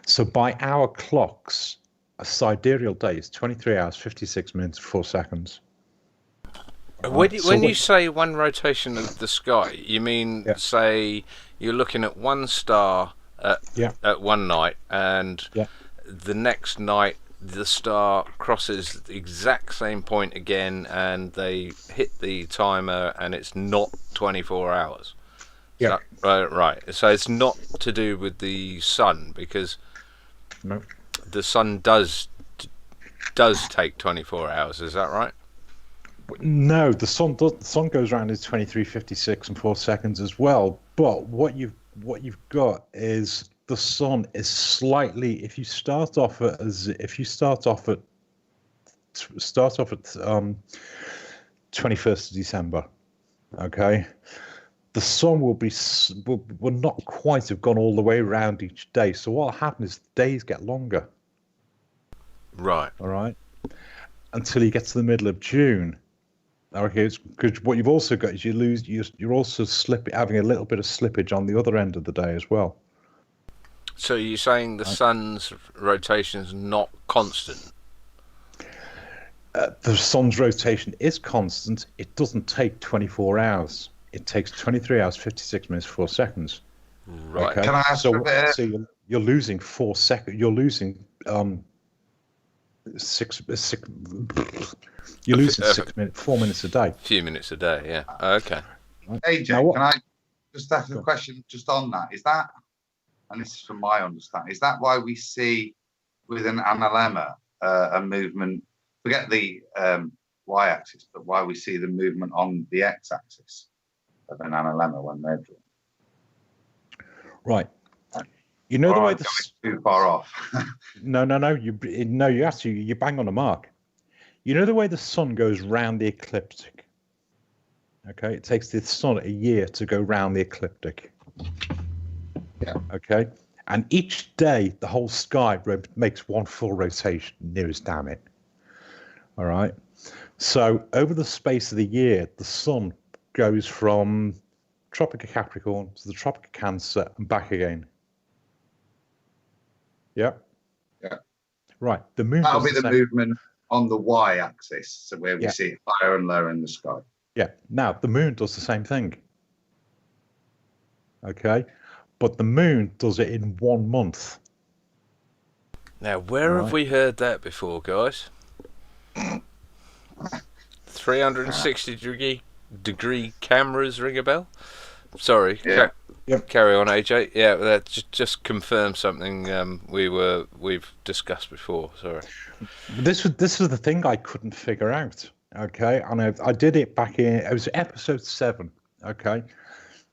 so by our clocks, a sidereal day is 23 hours, 56 minutes, 4 seconds. When you say one rotation of the sky, you mean, say, you're looking at one star at one night, and the next night the star crosses the exact same point again, and they hit the timer, and it's not 24 hours. Yeah. Right. So it's not to do with the sun, because the sun does take 24 hours. Is that right? No, the sun goes around in 23:56 and 4 seconds as well. But what you've got is the sun is slightly. If you start off at 21st of December, okay, the sun will not quite have gone all the way around each day. So what happens is the days get longer. Right. All right. Until you get to the middle of June. Okay, because what you've also got is you're also having a little bit of slippage on the other end of the day as well. So you're saying the sun's rotation is not constant? The sun's rotation is constant. It doesn't take 24 hours. It takes 23 hours, 56 minutes, 4 seconds. Right. Okay? Can I ask so you're losing 4 seconds. You're losing 4 minutes a day. A few minutes a day, yeah. Okay. AJ, can I just ask a question just on that? Is that, and this is from my understanding, is that why we see with an analemma a movement, forget the y-axis, but why we see the movement on the x-axis of an analemma when they're drawn? Right. You know the way too far off. No. You bang on the mark. You know the way the sun goes round the ecliptic. Okay, it takes the sun a year to go round the ecliptic. Yeah. Okay, and each day the whole sky makes one full rotation. Nearest damn it. All right. So over the space of the year, the sun goes from Tropic of Capricorn to the Tropic of Cancer and back again. Yeah. Yeah. Right. The moon. That'll does be the same. movement on the y-axis, so where we Yeah. see it higher and lower in the sky. Yeah. Now the moon does the same thing. Okay, but the moon does it in 1 month. Now, where have we heard that before, guys? 360-degree cameras ring a bell? Sorry. Yeah. Carry on, AJ. Yeah, that just confirmed something we've discussed before. Sorry. This was the thing I couldn't figure out. Okay, and I did it back in. It was episode 7. Okay.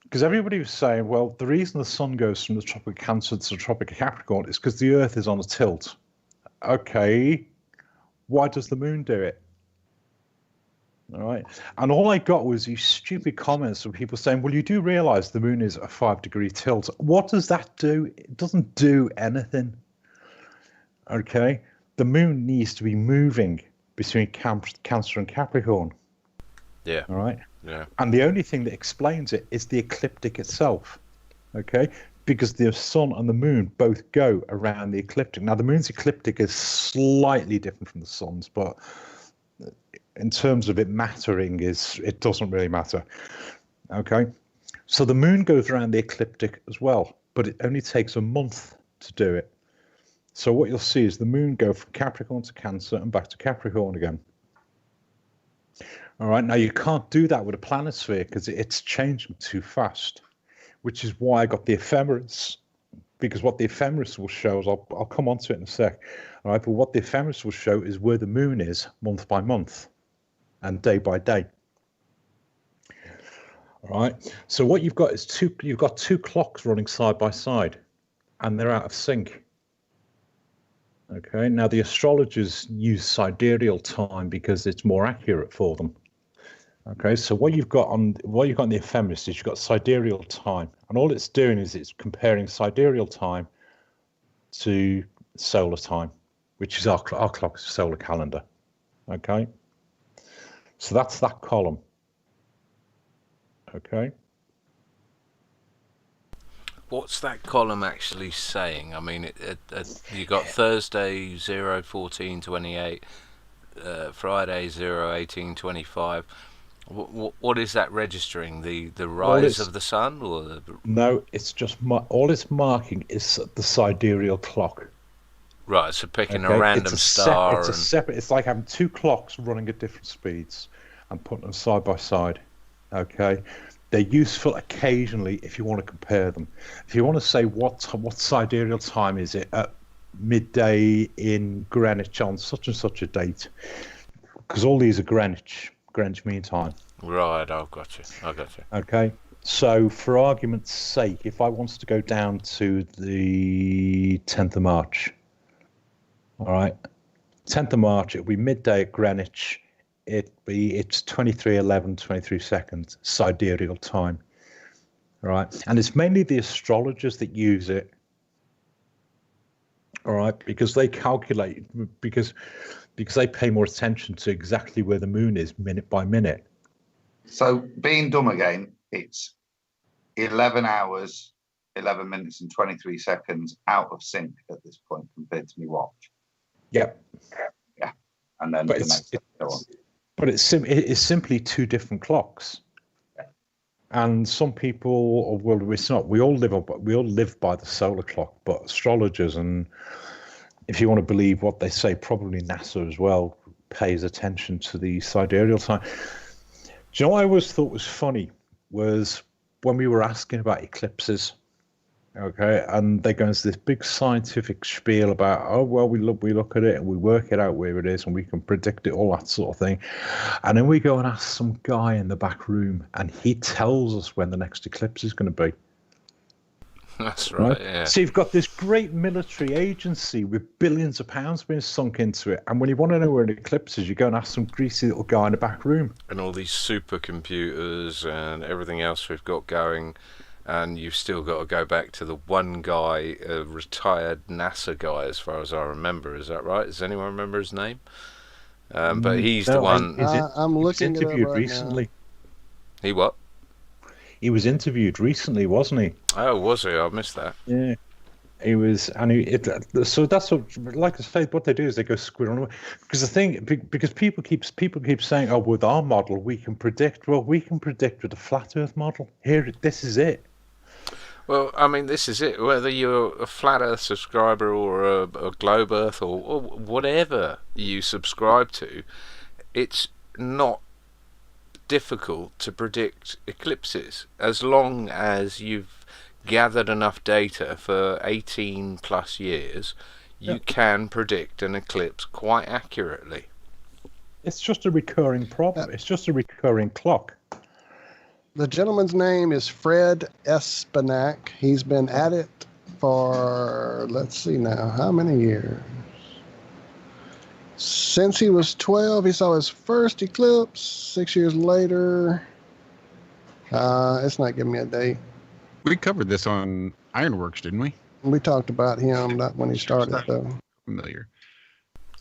Because everybody was saying, well, the reason the sun goes from the Tropic of Cancer to the Tropic of Capricorn is because the Earth is on a tilt. Okay, why does the moon do it? All right, and all I got was these stupid comments from people saying, well, you do realize the moon is a 5-degree tilt. What does that do? It doesn't do anything. Okay, the moon needs to be moving between Cancer and Capricorn. Yeah. All right. Yeah. And the only thing that explains it is the ecliptic itself, okay? Because the sun and the moon both go around the ecliptic. Now, the moon's ecliptic is slightly different from the sun's, but in terms of it mattering, it doesn't really matter, okay? So the moon goes around the ecliptic as well, but it only takes a month to do it. So what you'll see is the moon go from Capricorn to Cancer and back to Capricorn again. All right, now you can't do that with a planisphere because it's changing too fast, which is why I got the ephemeris, because what the ephemeris will show is, I'll come on to it in a sec, all right, but what the ephemeris will show is where the moon is month by month and day by day. All right, so what you've got is you've got two clocks running side by side and they're out of sync. Okay, now the astrologers use sidereal time because it's more accurate for them. Okay, so what you've got in the ephemeris is you've got sidereal time, and all it's doing is it's comparing sidereal time to solar time, which is our clock's solar calendar. Okay, so that's that column. Okay. What's that column actually saying? I mean, you got Thursday 0:14:28, Friday 0:18:25. What is that registering? The rise of the sun, or no? It's just all it's marking is the sidereal clock. Right. So picking a random star. It's separate. It's like having two clocks running at different speeds and putting them side by side. Okay. They're useful occasionally if you want to compare them. If you want to say what sidereal time is it at midday in Greenwich on such and such a date, because all these are Greenwich Mean Time. Right, I've got you. Okay, so for argument's sake, if I wanted to go down to the 10th of March, all right, 10th of March, it'll be midday at Greenwich. It's 23:11, 23 seconds sidereal time, all right, and it's mainly the astrologers that use it, all right, because they calculate because they pay more attention to exactly where the moon is minute by minute. So being dumb again, it's 11 hours, 11 minutes and 23 seconds out of sync at this point compared to me watch. Yep. Yeah, and then but it's simply two different clocks. Yeah. And some people, well, it's not. We all live by the solar clock, but astrologers, and if you want to believe what they say, probably NASA as well pays attention to the sidereal time. Do you know what I always thought was funny was when we were asking about eclipses, okay, and they go into this big scientific spiel about, oh well, we look at it and we work it out where it is and we can predict it, all that sort of thing, and then we go and ask some guy in the back room and he tells us when the next eclipse is going to be. That's right. Yeah. So you've got this great military agency with billions of pounds being sunk into it, and when you want to know where an eclipse is, you go and ask some greasy little guy in the back room. And all these supercomputers and everything else we've got going, and you've still got to go back to the one guy, a retired NASA guy, as far as I remember. Is that right? Does anyone remember his name? But he's the one. I'm looking interviewed it up right recently. He what? He was interviewed recently, wasn't he? Oh, was he? I missed that. Yeah. He was, and so that's what, like I say, what they do is they go squirrel away. Because the thing, because people keep saying, oh, with our model we can predict. Well, we can predict with the flat Earth model. Here, this is it. Well, I mean, this is it. Whether you're a flat Earth subscriber or a globe Earth or whatever you subscribe to, it's not difficult to predict eclipses as long as you've gathered enough data for 18 plus years. You can predict an eclipse quite accurately. It's just a recurring problem. It's just a recurring clock. The gentleman's name is Fred Espenack. He's been at it for, let's see now, how many years? Since he was 12, he saw his first eclipse. 6 years later, it's not giving me a date. We covered this on Ironworks, didn't we? We talked about him, not when he started, though. Familiar.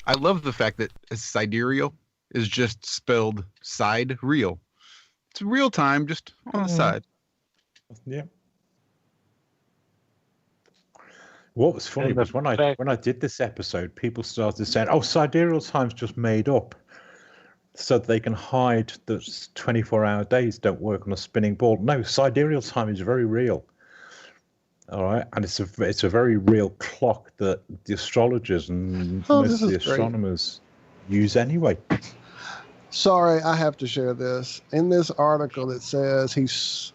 I love the fact that sidereal is just spelled side real. It's real time, just on the side. Yeah. What was funny was when I did this episode, people started saying, "Oh, sidereal time's just made up, so that they can hide that 24-hour days don't work on a spinning ball." No, sidereal time is very real. All right, and it's a very real clock that the astrologers and most of the astronomers use anyway. Sorry, I have to share this. In this article, it says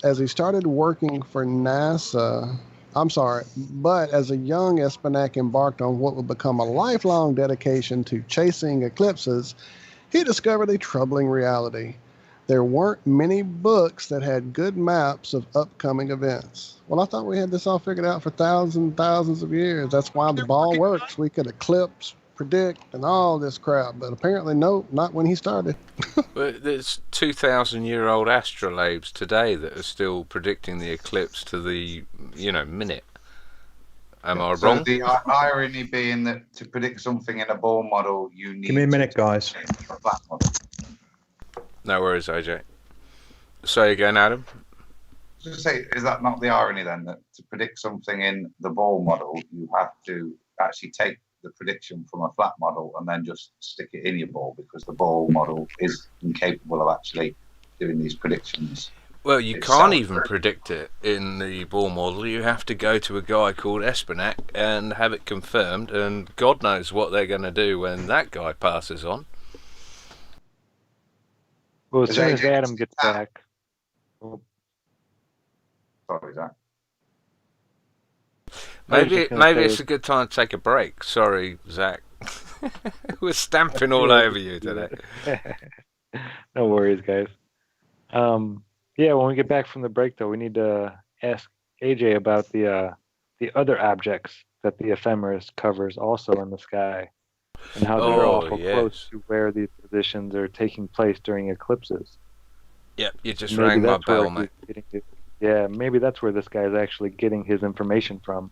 as he started working for NASA, but as a young Espenack embarked on what would become a lifelong dedication to chasing eclipses, he discovered a troubling reality. There weren't many books that had good maps of upcoming events. Well, I thought we had this all figured out for thousands and thousands of years. That's why the ball works. We could eclipse, predict, and all this crap. But apparently, no, not when he started. Well, there's 2,000-year-old astrolabes today that are still predicting the eclipse to the, minute. Am I wrong? The irony being that to predict something in a ball model, you need. Give me a minute, guys. A flat model. No worries, AJ. Say again, Adam. Just say, is that not the irony then, that to predict something in the ball model, you have to actually take the prediction from a flat model and then just stick it in your ball, because the ball model is incapable of actually doing these predictions. Well, you can't even predict it in the ball model. You have to go to a guy called Espenack and have it confirmed, and God knows what they're going to do when that guy passes on. Well, as soon as Adam gets back. Sorry, Zach. Maybe it's a good time to take a break. Sorry, Zach. We're stamping all over you today. No worries, guys. Yeah, when we get back from the break, though, we need to ask AJ about the other objects that the ephemeris covers also in the sky, and how they're awful close to where these positions are taking place during eclipses. Yep, you just rang my bell, mate. Yeah, maybe that's where this guy is actually getting his information from,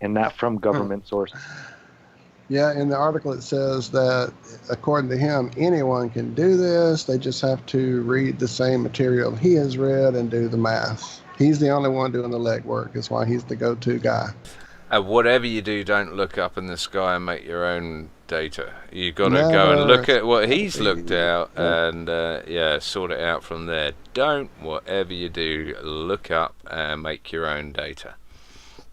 and not from government sources. Yeah, in the article it says that, according to him, anyone can do this. They just have to read the same material he has read and do the math. He's the only one doing the legwork. That's why he's the go-to guy. Whatever you do, don't look up in the sky and make your own data. You've got to go and look at what he's looked out and sort it out from there. Don't, whatever you do, look up and make your own data.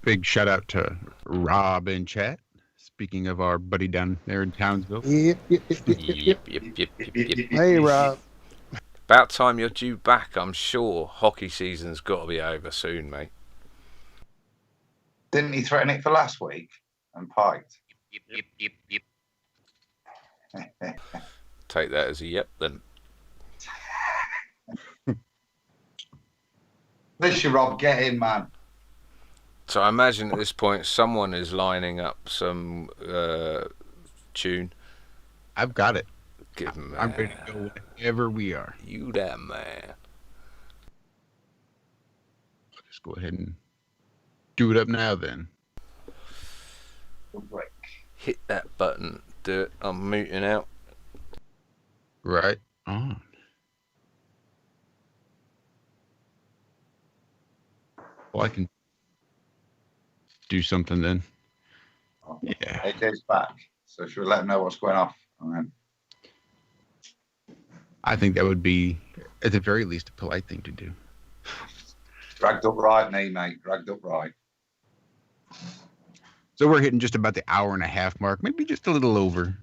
Big shout out to Rob in chat. Speaking of our buddy down there in Townsville. Yep. Hey, Rob. About time you're due back, I'm sure. Hockey season's got to be over soon, mate. Didn't he threaten it for last week and piked? Yep. Take that as a yep, then. Listen, Rob, get in, man. So I imagine at this point someone is lining up some tune. I've got it. Give him, I'm ready to go wherever we are. You damn man. Just go ahead and do it up now then. Hit that button. Do it. I'm muting out. Right on. Well, I can do something then. Yeah. AJ's back. So should we let him know what's going off? And then I think that would be, at the very least, a polite thing to do. dragged up right, mate. Dragged up right. So we're hitting just about the hour and a half mark, maybe just a little over.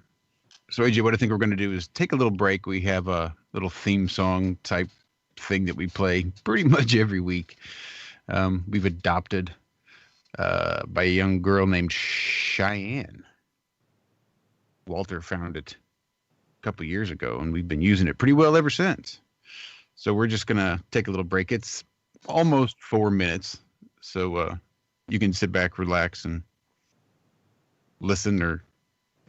So AJ, what I think we're going to do is take a little break. We have a little theme song type thing that we play pretty much every week. We've adopted by a young girl named Cheyenne. Walter found it a couple years ago, and we've been using it pretty well ever since. So we're just going to take a little break. It's almost 4 minutes, so you can sit back, relax, and listen, or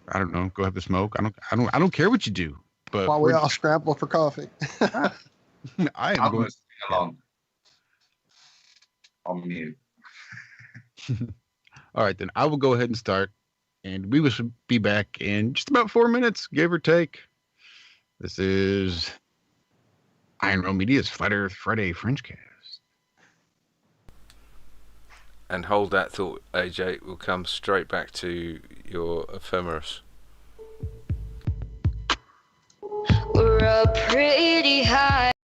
I don't know, go have a smoke. I don't care what you do. But while we all scramble for coffee. I am I'm going going to sing along on mute. All right, then I will go ahead and start, and we will be back in just about 4 minutes, give or take. This is IRM Media's Flat Earth Friday Frenchcast. And hold that thought, AJ. We'll come straight back to your ephemeris. We're up pretty high.